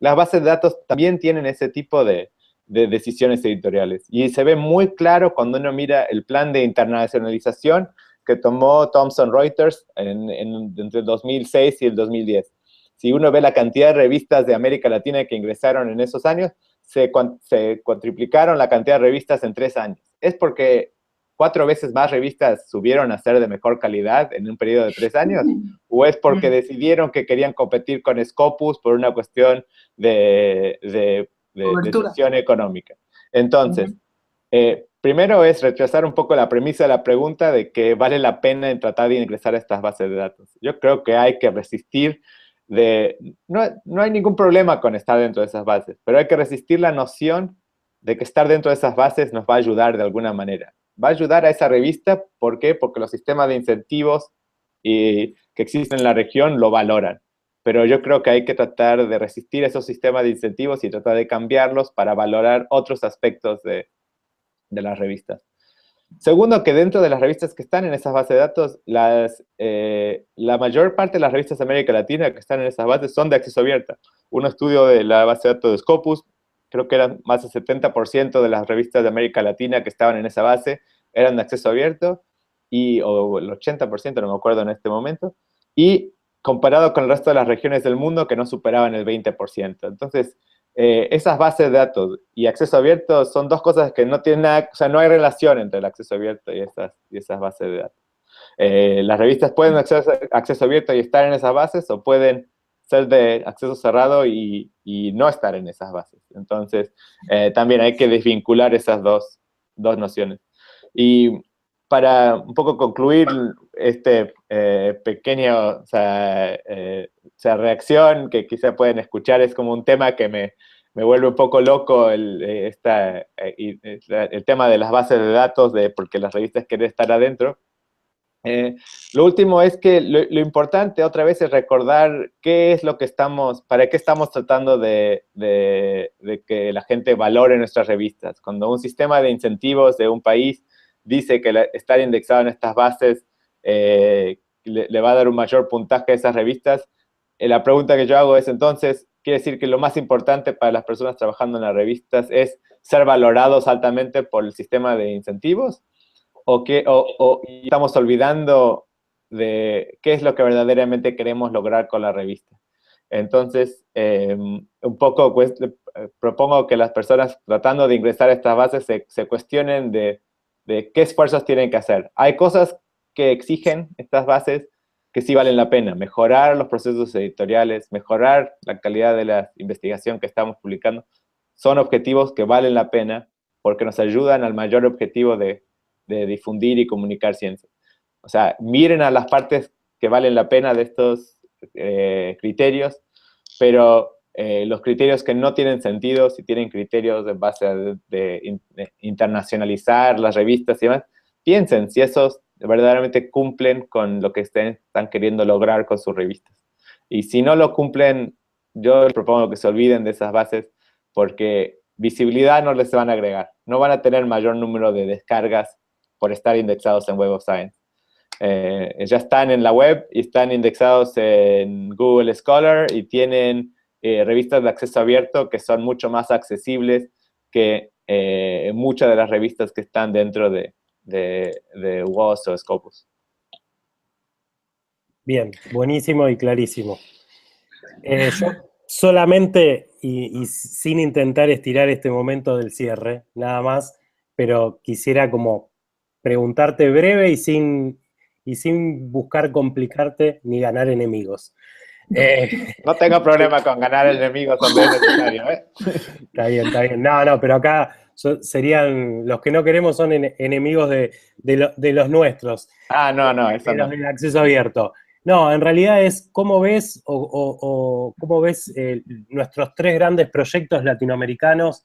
S3: las bases de datos también tienen ese tipo de decisiones editoriales. Y se ve muy claro cuando uno mira el plan de internacionalización que tomó Thomson Reuters entre el 2006 y el 2010. Si uno ve la cantidad de revistas de América Latina que ingresaron en esos años, se cuatriplicaron la cantidad de revistas en 3 años. ¿Es porque 4 veces más revistas subieron a ser de mejor calidad en un periodo de 3 años? ¿O es porque decidieron que querían competir con Scopus por una cuestión de decisión económica? Entonces, primero es rechazar un poco la premisa de la pregunta de que vale la pena en tratar de ingresar a estas bases de datos. Yo creo que hay que resistir no hay ningún problema con estar dentro de esas bases, pero hay que resistir la noción de que estar dentro de esas bases nos va a ayudar de alguna manera. Va a ayudar a esa revista, ¿por qué? Porque los sistemas de incentivos que existen en la región lo valoran. Pero yo creo que hay que tratar de resistir esos sistemas de incentivos y tratar de cambiarlos para valorar otros aspectos de las revistas. Segundo, que dentro de las revistas que están en esas bases de datos, la mayor parte de las revistas de América Latina que están en esas bases son de acceso abierto. Un estudio de la base de datos de Scopus, creo que eran más del 70% de las revistas de América Latina que estaban en esa base eran de acceso abierto, o el 80%, no me acuerdo en este momento, y comparado con el resto de las regiones del mundo que no superaban el 20%. Entonces, esas bases de datos y acceso abierto son dos cosas que no tienen nada, o sea, no hay relación entre el acceso abierto y esas bases de datos. Las revistas pueden acceder a acceso abierto y estar en esas bases, o pueden ser de acceso cerrado y no estar en esas bases. Entonces, también hay que desvincular esas dos nociones. Y para un poco concluir pequeño, reacción que quizá pueden escuchar, es como un tema que me vuelve un poco loco el tema de las bases de datos, porque las revistas quieren estar adentro. Lo último es que lo importante otra vez es recordar qué es lo que para qué estamos tratando de que la gente valore nuestras revistas. Cuando un sistema de incentivos de un país dice que estar indexado en estas bases le va a dar un mayor puntaje a esas revistas, la pregunta que yo hago es entonces, ¿quiere decir que lo más importante para las personas trabajando en las revistas es ser valorados altamente por el sistema de incentivos? ¿O estamos olvidando de qué es lo que verdaderamente queremos lograr con la revista? Entonces, un poco propongo que las personas tratando de ingresar a estas bases se cuestionen de qué esfuerzos tienen que hacer. Hay cosas que exigen estas bases que sí valen la pena. Mejorar los procesos editoriales, mejorar la calidad de la investigación que estamos publicando, son objetivos que valen la pena porque nos ayudan al mayor objetivo de difundir y comunicar ciencia. O sea, miren a las partes que valen la pena de estos criterios, pero los criterios que no tienen sentido, si tienen criterios en base a de internacionalizar las revistas y demás, piensen si esos verdaderamente cumplen con lo que están queriendo lograr con sus revistas. Y si no lo cumplen, yo les propongo que se olviden de esas bases, porque visibilidad no les van a agregar. No van a tener mayor número de descargas por estar indexados en Web of Science. Ya están en la web y están indexados en Google Scholar y tienen revistas de acceso abierto que son mucho más accesibles que muchas de las revistas que están dentro de WOS o Scopus.
S1: Bien, buenísimo y clarísimo. Yo solamente, y sin intentar estirar este momento del cierre, nada más, pero quisiera como preguntarte breve y sin buscar complicarte ni ganar enemigos.
S3: No tengo problema con ganar enemigos donde es necesario, ¿eh?
S1: Está bien, está bien. No, pero acá serían, los que no queremos son enemigos de los nuestros.
S3: No, eso
S1: de los
S3: no.
S1: del acceso abierto. No, en realidad es cómo ves cómo ves nuestros 3 grandes proyectos latinoamericanos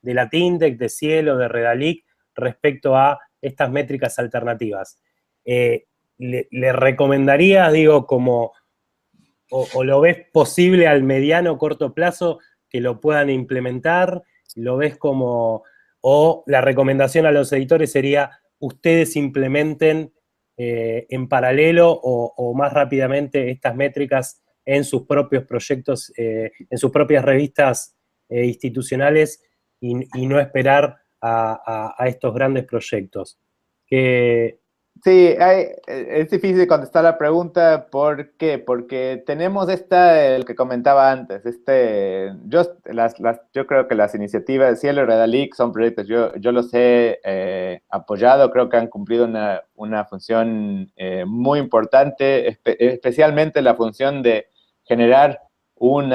S1: de la TINTEC, de Cielo, de Redalic, respecto a estas métricas alternativas. ¿Le recomendarías, digo, como, o lo ves posible al mediano o corto plazo que lo puedan implementar? ¿Lo ves como, o la recomendación a los editores sería, ustedes implementen en paralelo o más rápidamente estas métricas en sus propios proyectos, en sus propias revistas institucionales y no esperar a estos grandes proyectos.
S3: Sí, es difícil contestar la pregunta. ¿Por qué? Porque tenemos el que comentaba antes, yo creo que las iniciativas de Cielo y Redalic son proyectos, yo los he apoyado, creo que han cumplido una función muy importante, especialmente la función de generar un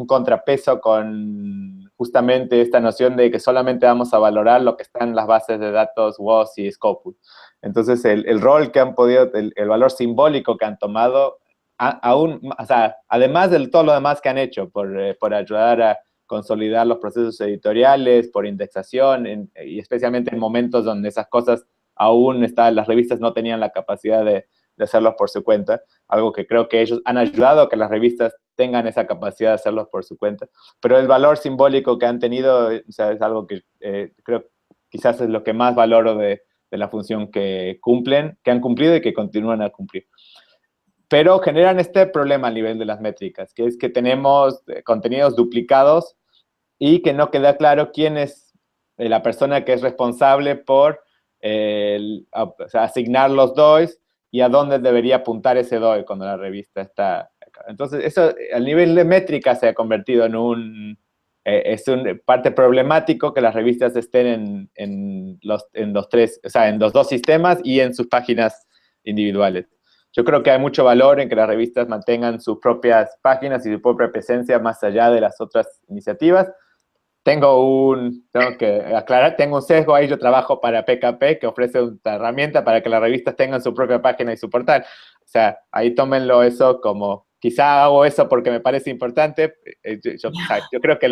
S3: contrapeso con justamente esta noción de que solamente vamos a valorar lo que está en las bases de datos WOS y Scopus. Entonces, el rol que han podido, el valor simbólico que han tomado, o sea, además de todo lo demás que han hecho por ayudar a consolidar los procesos editoriales, por indexación, y especialmente en momentos donde esas cosas aún las revistas no tenían la capacidad de hacerlos por su cuenta, algo que creo que ellos han ayudado a que las revistas tengan esa capacidad de hacerlos por su cuenta. Pero el valor simbólico que han tenido, o sea, es algo que creo quizás es lo que más valoro de la función que han cumplido y que continúan a cumplir. Pero generan este problema a nivel de las métricas, que es que tenemos contenidos duplicados y que no queda claro quién es la persona que es responsable por asignar los DOIs y a dónde debería apuntar ese DOI cuando la revista está acá. Entonces, eso a nivel de métrica se ha convertido en un parte problemático que las revistas estén en los dos sistemas y en sus páginas individuales. Yo creo que hay mucho valor en que las revistas mantengan sus propias páginas y su propia presencia más allá de las otras iniciativas. Tengo que aclarar, tengo un sesgo ahí, yo trabajo para PKP, que ofrece una herramienta para que las revistas tengan su propia página y su portal. O sea, ahí tómenlo eso como, quizá hago eso porque me parece importante, yo creo que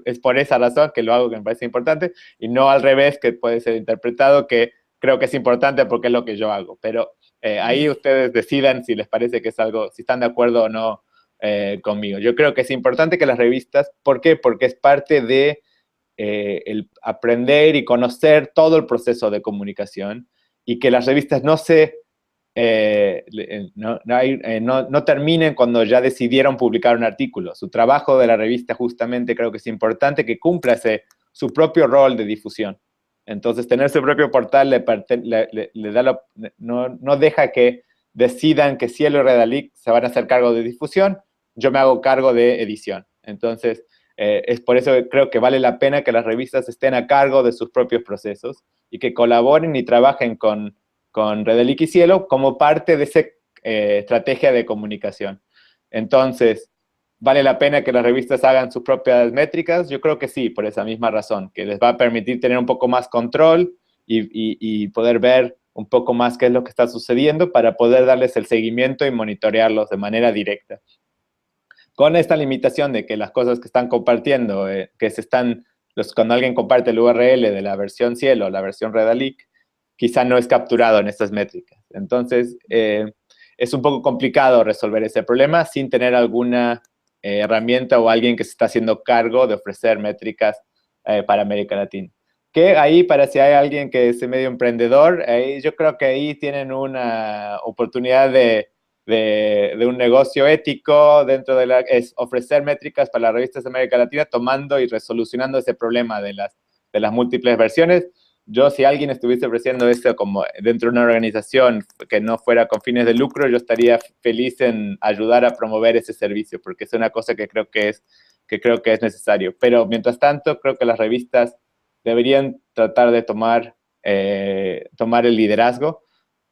S3: es por esa razón que lo hago, que me parece importante, y no al revés, que puede ser interpretado que creo que es importante porque es lo que yo hago. Pero ahí ustedes decidan si les parece que es algo, si están de acuerdo o no conmigo. Yo creo que es importante que las revistas, ¿por qué? Porque es parte de el aprender y conocer todo el proceso de comunicación y que las revistas no terminen cuando ya decidieron publicar un artículo. Su trabajo de la revista justamente creo que es importante que cumpla su propio rol de difusión. Entonces, tener su propio portal no deja que decidan que Cielo y Redalic se van a hacer cargo de difusión, yo me hago cargo de edición. Entonces, es por eso que creo que vale la pena que las revistas estén a cargo de sus propios procesos y que colaboren y trabajen con Redalic y Cielo como parte de esa estrategia de comunicación. Entonces, ¿vale la pena que las revistas hagan sus propias métricas? Yo creo que sí, por esa misma razón, que les va a permitir tener un poco más control y poder ver un poco más qué es lo que está sucediendo para poder darles el seguimiento y monitorearlos de manera directa. Con esta limitación de que las cosas que están compartiendo, cuando alguien comparte el URL de la versión Cielo o la versión Redalic, quizá no es capturado en estas métricas. Entonces, es un poco complicado resolver ese problema sin tener alguna herramienta o alguien que se está haciendo cargo de ofrecer métricas para América Latina. Que ahí, para si hay alguien que es medio emprendedor, yo creo que ahí tienen una oportunidad de un negocio ético es ofrecer métricas para las revistas de América Latina, tomando y resolucionando ese problema de las múltiples versiones. Yo, si alguien estuviese ofreciendo esto como dentro de una organización que no fuera con fines de lucro, yo estaría feliz en ayudar a promover ese servicio, porque es una cosa que creo que es necesario. Pero, mientras tanto, creo que las revistas deberían tratar de tomar el liderazgo.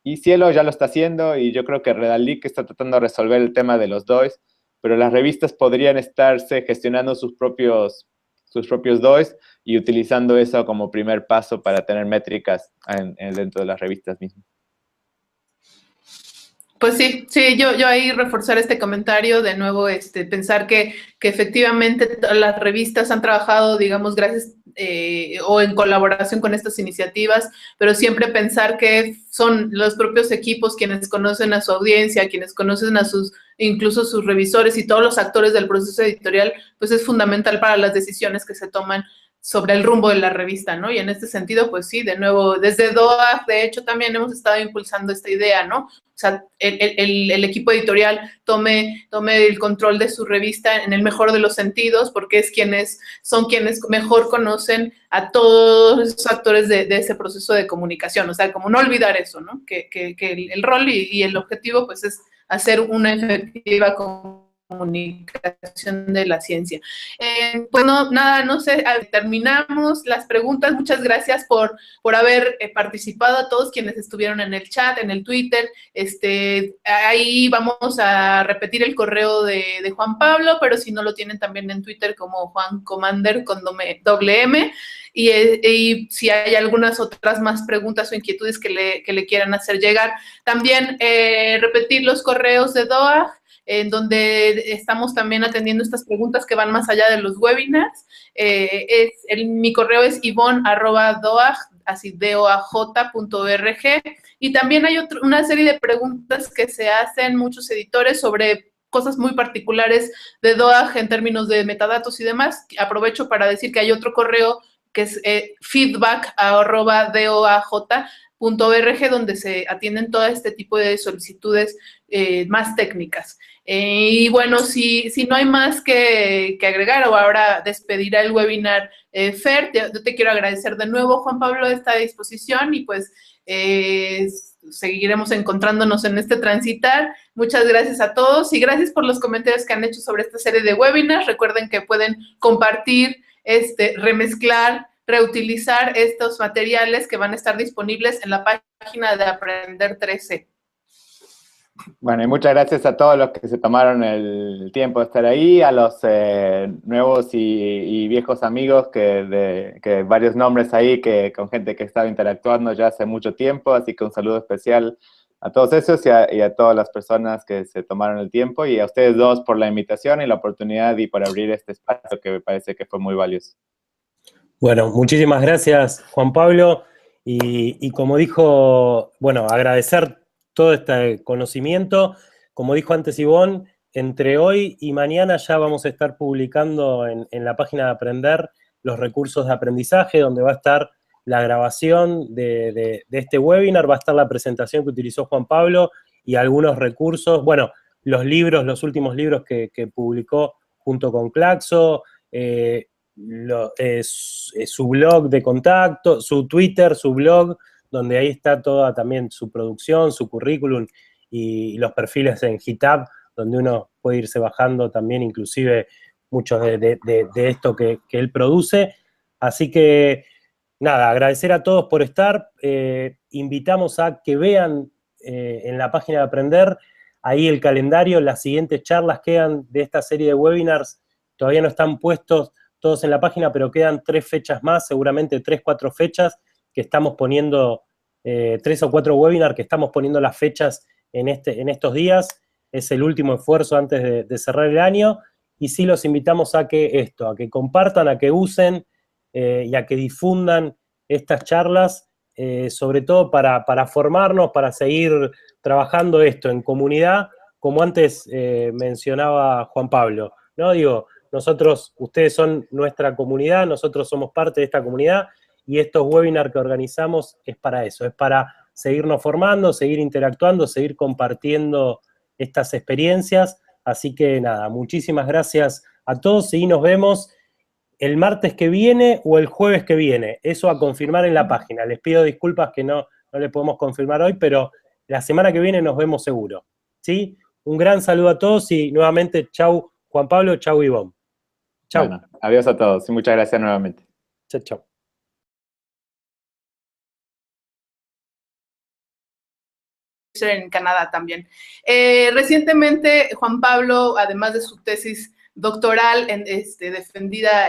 S3: Y Cielo ya lo está haciendo, y yo creo que Redalic está tratando de resolver el tema de los DOIs, pero las revistas podrían estarse gestionando sus propios DOIs y utilizando eso como primer paso para tener métricas dentro de las revistas mismas.
S2: Pues sí, yo ahí reforzar este comentario, de nuevo, pensar que efectivamente las revistas han trabajado, digamos, gracias o en colaboración con estas iniciativas, pero siempre pensar que son los propios equipos quienes conocen a su audiencia, quienes conocen incluso sus revisores y todos los actores del proceso editorial, pues es fundamental para las decisiones que se toman sobre el rumbo de la revista, ¿no? Y en este sentido, pues sí, de nuevo, desde DOAG, de hecho, también hemos estado impulsando esta idea, ¿no? O sea, el equipo editorial tome el control de su revista en el mejor de los sentidos, porque son quienes mejor conocen a todos esos actores de ese proceso de comunicación. O sea, como no olvidar eso, ¿no? Que el rol y el objetivo, pues, es hacer una efectiva comunicación de la ciencia. Pues nada, no sé, terminamos las preguntas. Muchas gracias por haber participado, a todos quienes estuvieron en el chat, en el Twitter. Ahí vamos a repetir el correo de Juan Pablo, pero si no lo tienen también en Twitter como Juan Commander con doble M. Y si hay algunas otras más preguntas o inquietudes que le quieran hacer llegar. También repetir los correos de DOAG, en donde estamos también atendiendo estas preguntas que van más allá de los webinars. Mi correo es ivonne@doag, así doaj.org, y también hay una serie de preguntas que se hacen muchos editores sobre cosas muy particulares de DOAG en términos de metadatos y demás. Aprovecho para decir que hay otro correo que es feedback@doaj.org, donde se atienden todo este tipo de solicitudes más técnicas. Y bueno, si no hay más que agregar, o ahora despedirá el webinar Fer, yo te quiero agradecer de nuevo, Juan Pablo, esta disposición, y pues seguiremos encontrándonos en este transitar. Muchas gracias a todos y gracias por los comentarios que han hecho sobre esta serie de webinars. Recuerden que pueden compartir, remezclar, reutilizar estos materiales que van a estar disponibles en la página de Aprender 3C.
S3: Bueno, y muchas gracias a todos los que se tomaron el tiempo de estar ahí, a los nuevos y viejos amigos, que varios nombres ahí, con gente que estaba interactuando ya hace mucho tiempo, así que un saludo especial a todos esos y a todas las personas que se tomaron el tiempo, y a ustedes dos por la invitación y la oportunidad y por abrir este espacio que me parece que fue muy valioso.
S1: Bueno, muchísimas gracias, Juan Pablo, y como dijo, bueno, agradecer todo este conocimiento. Como dijo antes Ivonne, entre hoy y mañana ya vamos a estar publicando en la página de Aprender los recursos de aprendizaje, donde va a estar la grabación de este webinar, va a estar la presentación que utilizó Juan Pablo y algunos recursos, bueno, los libros, los últimos libros que publicó junto con Claxo, su blog de contacto, su Twitter, su blog, donde ahí está toda también su producción, su currículum y los perfiles en GitHub, donde uno puede irse bajando también inclusive muchos de esto que él produce. Así que, nada, agradecer a todos por estar. Invitamos a que vean en la página de Aprender ahí el calendario, las siguientes charlas quedan de esta serie de webinars, todavía no están puestos todos en la página, pero quedan 3 fechas más, seguramente 3, 4 fechas, que estamos poniendo, 3 o 4 webinars que estamos poniendo las fechas en estos días. Es el último esfuerzo antes de cerrar el año, y sí los invitamos a que compartan, a que usen y a que difundan estas charlas, sobre todo para formarnos, para seguir trabajando esto en comunidad, como antes mencionaba Juan Pablo, ¿no? Digo, ustedes son nuestra comunidad, nosotros somos parte de esta comunidad, y estos webinars que organizamos es para eso, es para seguirnos formando, seguir interactuando, seguir compartiendo estas experiencias. Así que nada, muchísimas gracias a todos y nos vemos el martes que viene o el jueves que viene. Eso a confirmar en la página. Les pido disculpas que no le podemos confirmar hoy, pero la semana que viene nos vemos seguro. ¿Sí? Un gran saludo a todos y nuevamente chau Juan Pablo, chau Ivonne. Chau.
S3: Bueno, adiós a todos y muchas gracias nuevamente.
S1: Chau, chau.
S2: En Canadá también. Recientemente, Juan Pablo, además de su tesis doctoral defendida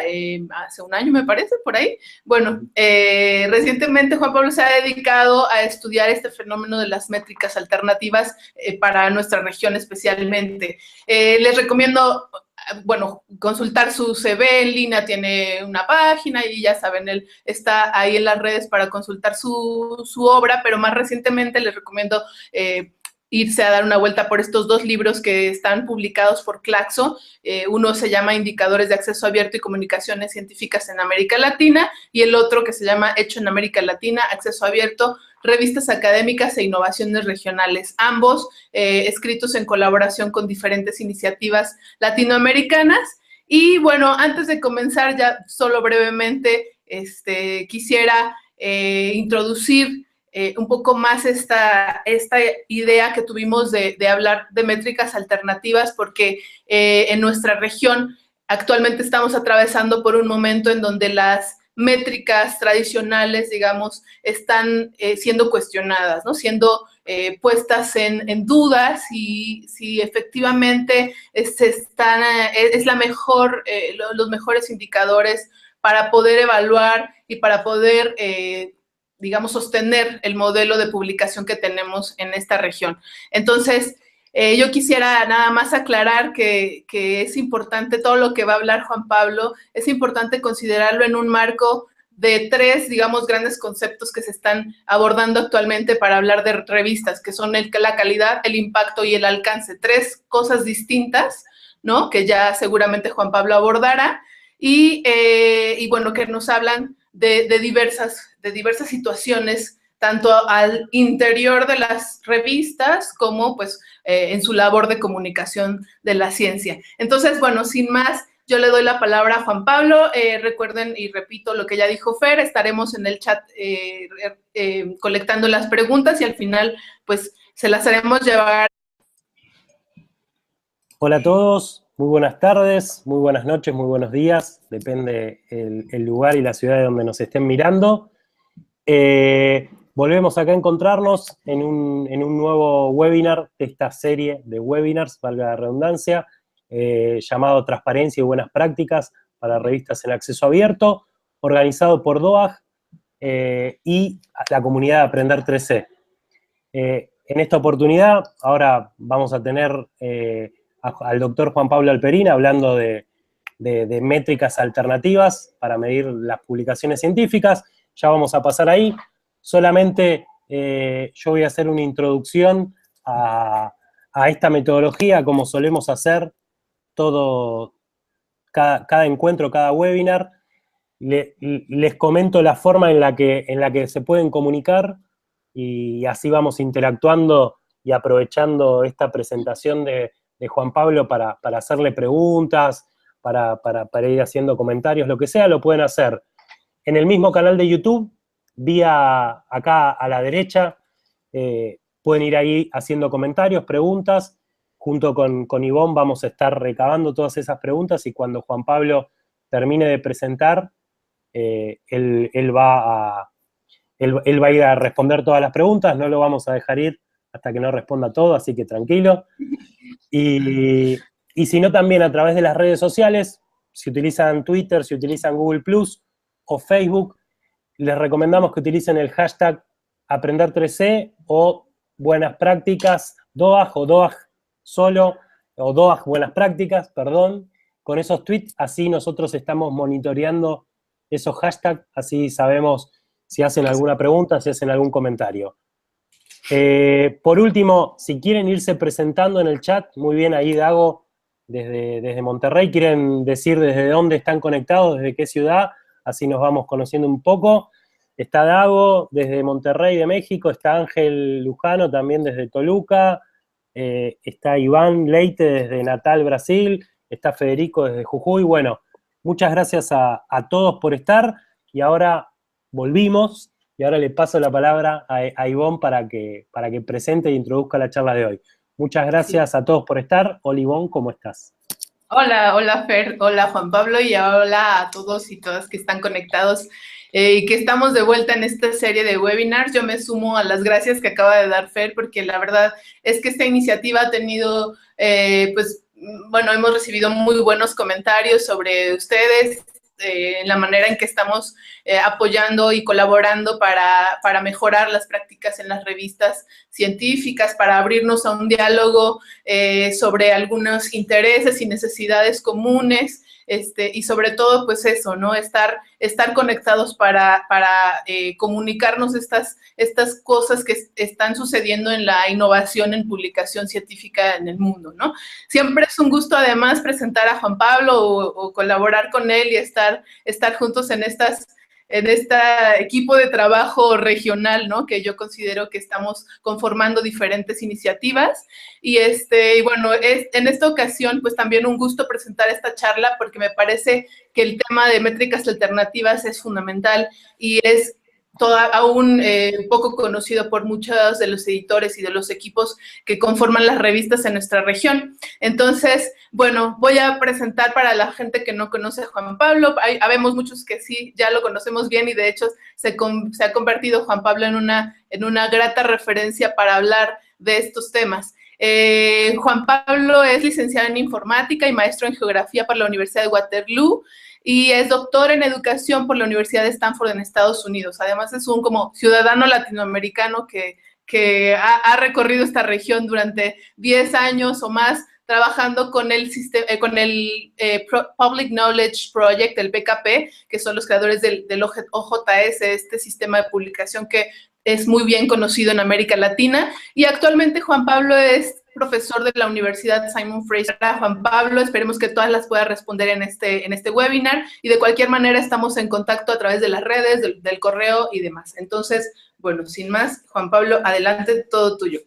S2: hace un año, me parece, por ahí. Bueno, recientemente Juan Pablo se ha dedicado a estudiar este fenómeno de las métricas alternativas para nuestra región especialmente. Les recomiendo, bueno, consultar su CV en línea, tiene una página y ya saben, él está ahí en las redes para consultar su obra, pero más recientemente les recomiendo irse a dar una vuelta por estos 2 libros que están publicados por Claxo. Uno se llama Indicadores de Acceso Abierto y Comunicaciones Científicas en América Latina, y el otro que se llama Hecho en América Latina, Acceso Abierto, Revistas Académicas e Innovaciones Regionales, ambos escritos en colaboración con diferentes iniciativas latinoamericanas. Y bueno, antes de comenzar, ya solo brevemente quisiera introducir un poco más esta idea que tuvimos de hablar de métricas alternativas, porque en nuestra región actualmente estamos atravesando por un momento en donde las métricas tradicionales, digamos, están siendo cuestionadas, ¿no? Siendo puestas en dudas si efectivamente es los mejores indicadores para poder evaluar y para poder digamos, sostener el modelo de publicación que tenemos en esta región. Entonces, yo quisiera nada más aclarar que es importante todo lo que va a hablar Juan Pablo, es importante considerarlo en un marco de 3, digamos, grandes conceptos que se están abordando actualmente para hablar de revistas, que son la calidad, el impacto y el alcance. 3 cosas distintas, ¿no? Que ya seguramente Juan Pablo abordará, y bueno, que nos hablan de diversas situaciones, tanto al interior de las revistas como pues en su labor de comunicación de la ciencia. Entonces, bueno, sin más, yo le doy la palabra a Juan Pablo. Recuerden, y repito lo que ya dijo Fer, estaremos en el chat colectando las preguntas y al final pues se las haremos llevar.
S1: Hola a todos, muy buenas tardes, muy buenas noches, muy buenos días, depende el lugar y la ciudad de donde nos estén mirando. Volvemos acá a encontrarnos en un nuevo webinar de esta serie de webinars, valga la redundancia, llamado Transparencia y Buenas Prácticas para Revistas en Acceso Abierto, organizado por DOAG y la comunidad de Aprender 3C. En esta oportunidad, ahora vamos a tener al doctor Juan Pablo Alperín hablando de métricas alternativas para medir las publicaciones científicas. Ya vamos a pasar ahí. Solamente yo voy a hacer una introducción a esta metodología, como solemos hacer cada encuentro, cada webinar. Les comento la forma en la que se pueden comunicar y así vamos interactuando y aprovechando esta presentación de Juan Pablo para hacerle preguntas, para ir haciendo comentarios, lo que sea, lo pueden hacer en el mismo canal de YouTube, vía acá a la derecha, pueden ir ahí haciendo comentarios, preguntas. Junto con Ivonne vamos a estar recabando todas esas preguntas y cuando Juan Pablo termine de presentar, él va a ir a responder todas las preguntas, no lo vamos a dejar ir hasta que no responda todo, así que tranquilo. Y si no, también a través de las redes sociales, si utilizan Twitter, si utilizan Google Plus o Facebook, les recomendamos que utilicen el hashtag Aprender3C o Buenas Prácticas DOAG o DOAG solo, o DOAG Buenas Prácticas, perdón, con esos tweets, así nosotros estamos monitoreando esos hashtags, así sabemos si hacen alguna pregunta, si hacen algún comentario. Por último, si quieren irse presentando en el chat, muy bien, ahí Dago, desde Monterrey, quieren decir desde dónde están conectados, desde qué ciudad, así nos vamos conociendo un poco. Está Dago desde Monterrey de México, está Ángel Lujano también desde Toluca, está Iván Leite desde Natal, Brasil, está Federico desde Jujuy. Bueno, muchas gracias a todos por estar y ahora volvimos. Y ahora le paso la palabra a Ivonne para que presente e introduzca la charla de hoy. Muchas gracias a todos por estar. Hola Ivonne, ¿cómo estás?
S2: Hola Fer, hola Juan Pablo y hola a todos y todas que están conectados y que estamos de vuelta en esta serie de webinars. Yo me sumo a las gracias que acaba de dar Fer porque la verdad es que esta iniciativa ha tenido, pues, bueno, hemos recibido muy buenos comentarios sobre ustedes, la manera en que estamos apoyando y colaborando para mejorar las prácticas en las revistas científicas, para abrirnos a un diálogo sobre algunos intereses y necesidades comunes y sobre todo, pues eso, ¿no? Estar conectados para comunicarnos estas cosas que están sucediendo en la innovación en publicación científica en el mundo, ¿no? Siempre es un gusto, además, presentar a Juan Pablo o colaborar con él y estar juntos en este equipo de trabajo regional, ¿no? Que yo considero que estamos conformando diferentes iniciativas. Y bueno, en esta ocasión, pues también un gusto presentar esta charla porque me parece que el tema de métricas alternativas es fundamental y es aún poco conocido por muchos de los editores y de los equipos que conforman las revistas en nuestra región. Entonces, bueno, voy a presentar para la gente que no conoce a Juan Pablo. Habemos muchos que sí, ya lo conocemos bien y de hecho se ha convertido Juan Pablo en una grata referencia para hablar de estos temas. Juan Pablo es licenciado en informática y maestro en geografía por la Universidad de Waterloo, y es doctor en educación por la Universidad de Stanford en Estados Unidos. Además es un como ciudadano latinoamericano que ha recorrido esta región durante 10 años o más, trabajando con el Public Knowledge Project, el PKP, que son los creadores del OJS, este sistema de publicación que es muy bien conocido en América Latina. Y actualmente Juan Pablo es profesor de la Universidad Simon Fraser. Juan Pablo, esperemos que todas las pueda responder en este webinar, y de cualquier manera estamos en contacto a través de las redes, del correo y demás. Entonces, bueno, sin más, Juan Pablo, adelante, todo tuyo.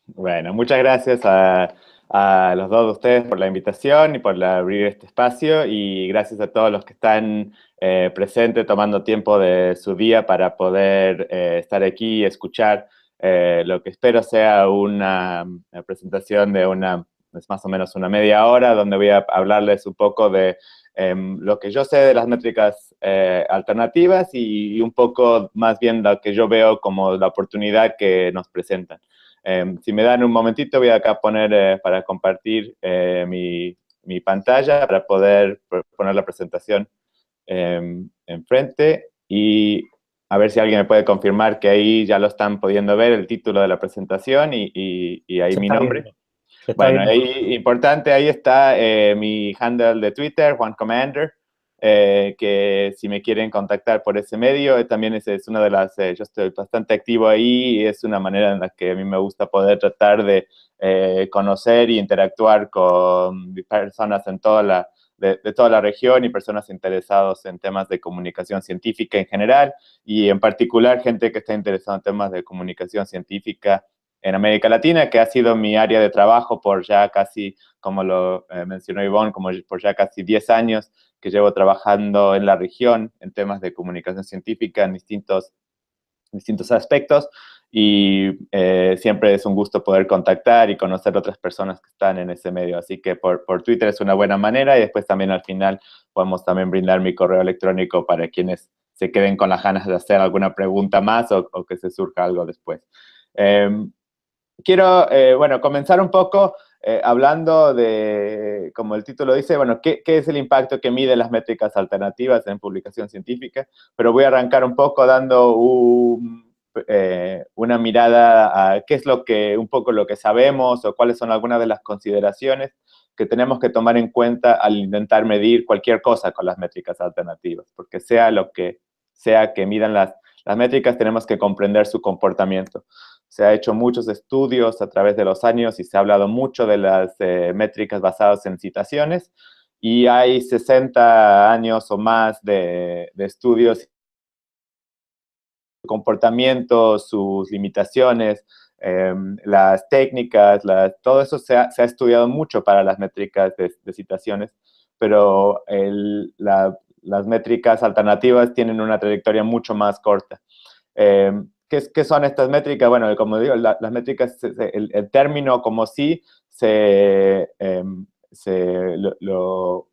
S3: Bueno, muchas gracias a los dos de ustedes por la invitación y por abrir este espacio, y gracias a todos los que están presentes, tomando tiempo de su día para poder estar aquí y escuchar lo que espero sea una presentación de es más o menos una media hora, donde voy a hablarles un poco de lo que yo sé de las métricas alternativas y un poco más bien lo que yo veo como la oportunidad que nos presentan. Si me dan un momentito, voy acá a poner para compartir mi pantalla para poder poner la presentación enfrente, y a ver si alguien me puede confirmar que ahí ya lo están pudiendo ver, el título de la presentación y ahí mi nombre. Bueno, ahí, importante, ahí está mi handle de Twitter, Juan Commander, que si me quieren contactar por ese medio, también es una de las, yo estoy bastante activo ahí, y es una manera en la que a mí me gusta poder tratar de conocer y interactuar con personas de toda la región y personas interesadas en temas de comunicación científica en general, y en particular gente que está interesada en temas de comunicación científica en América Latina, que ha sido mi área de trabajo por ya casi, como lo mencionó Ivonne, por ya casi 10 años que llevo trabajando en la región en temas de comunicación científica en distintos aspectos, y siempre es un gusto poder contactar y conocer otras personas que están en ese medio. Así que por Twitter es una buena manera, y después también al final podemos también brindar mi correo electrónico para quienes se queden con las ganas de hacer alguna pregunta más o que se surja algo después. Quiero, bueno, comenzar un poco hablando de, como el título dice, bueno, ¿qué es el impacto que miden las métricas alternativas en publicación científica? Pero voy a arrancar un poco dando una mirada a qué es un poco lo que sabemos, o cuáles son algunas de las consideraciones que tenemos que tomar en cuenta al intentar medir cualquier cosa con las métricas alternativas, porque sea lo que sea que midan las métricas, tenemos que comprender su comportamiento. Se ha hecho muchos estudios a través de los años y se ha hablado mucho de las métricas basadas en citaciones, y hay 60 años o más de estudios, comportamiento, sus limitaciones, las técnicas, todo eso se ha estudiado mucho para las métricas de citaciones, pero las métricas alternativas tienen una trayectoria mucho más corta. ¿Qué son estas métricas? Bueno, como digo, las métricas, el término como sí lo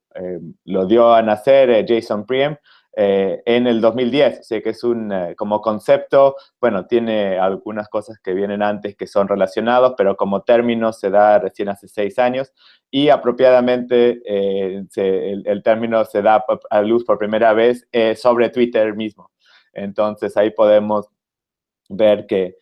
S3: dio a nacer Jason Priem en el 2010, o sea que es como concepto, bueno, tiene algunas cosas que vienen antes que son relacionados, pero como término se da recién hace 6 años, y apropiadamente el término se da a luz por primera vez sobre Twitter mismo. Entonces ahí podemos ver que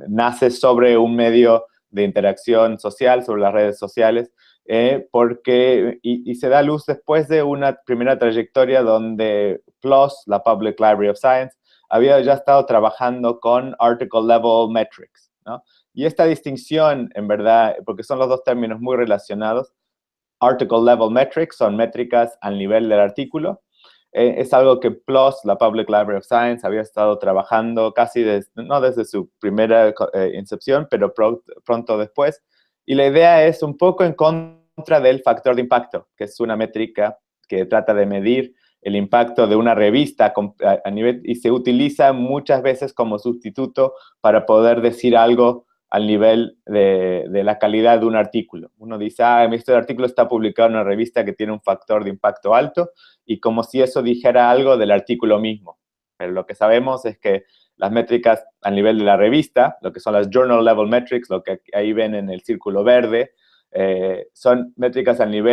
S3: nace sobre un medio de interacción social, sobre las redes sociales, y se da a luz después de una primera trayectoria donde PLOS, la Public Library of Science, había ya estado trabajando con Article Level Metrics, ¿no? Y esta distinción, en verdad, porque son los dos términos muy relacionados, Article Level Metrics son métricas al nivel del artículo, es algo que PLOS, la Public Library of Science, había estado trabajando casi no desde su primera incepción, pero pronto después. Y la idea es un poco en contra del factor de impacto, que es una métrica que trata de medir el impacto de una revista a nivel, y se utiliza muchas veces como sustituto para poder decir algo al nivel de la calidad de un artículo. Uno dice, este artículo está publicado en una revista que tiene un factor de impacto alto, y como si eso dijera algo del artículo mismo. Pero lo que sabemos es que las métricas a nivel de la revista, lo que son las Journal Level Metrics, lo que ahí ven en el círculo verde, son métricas al nivel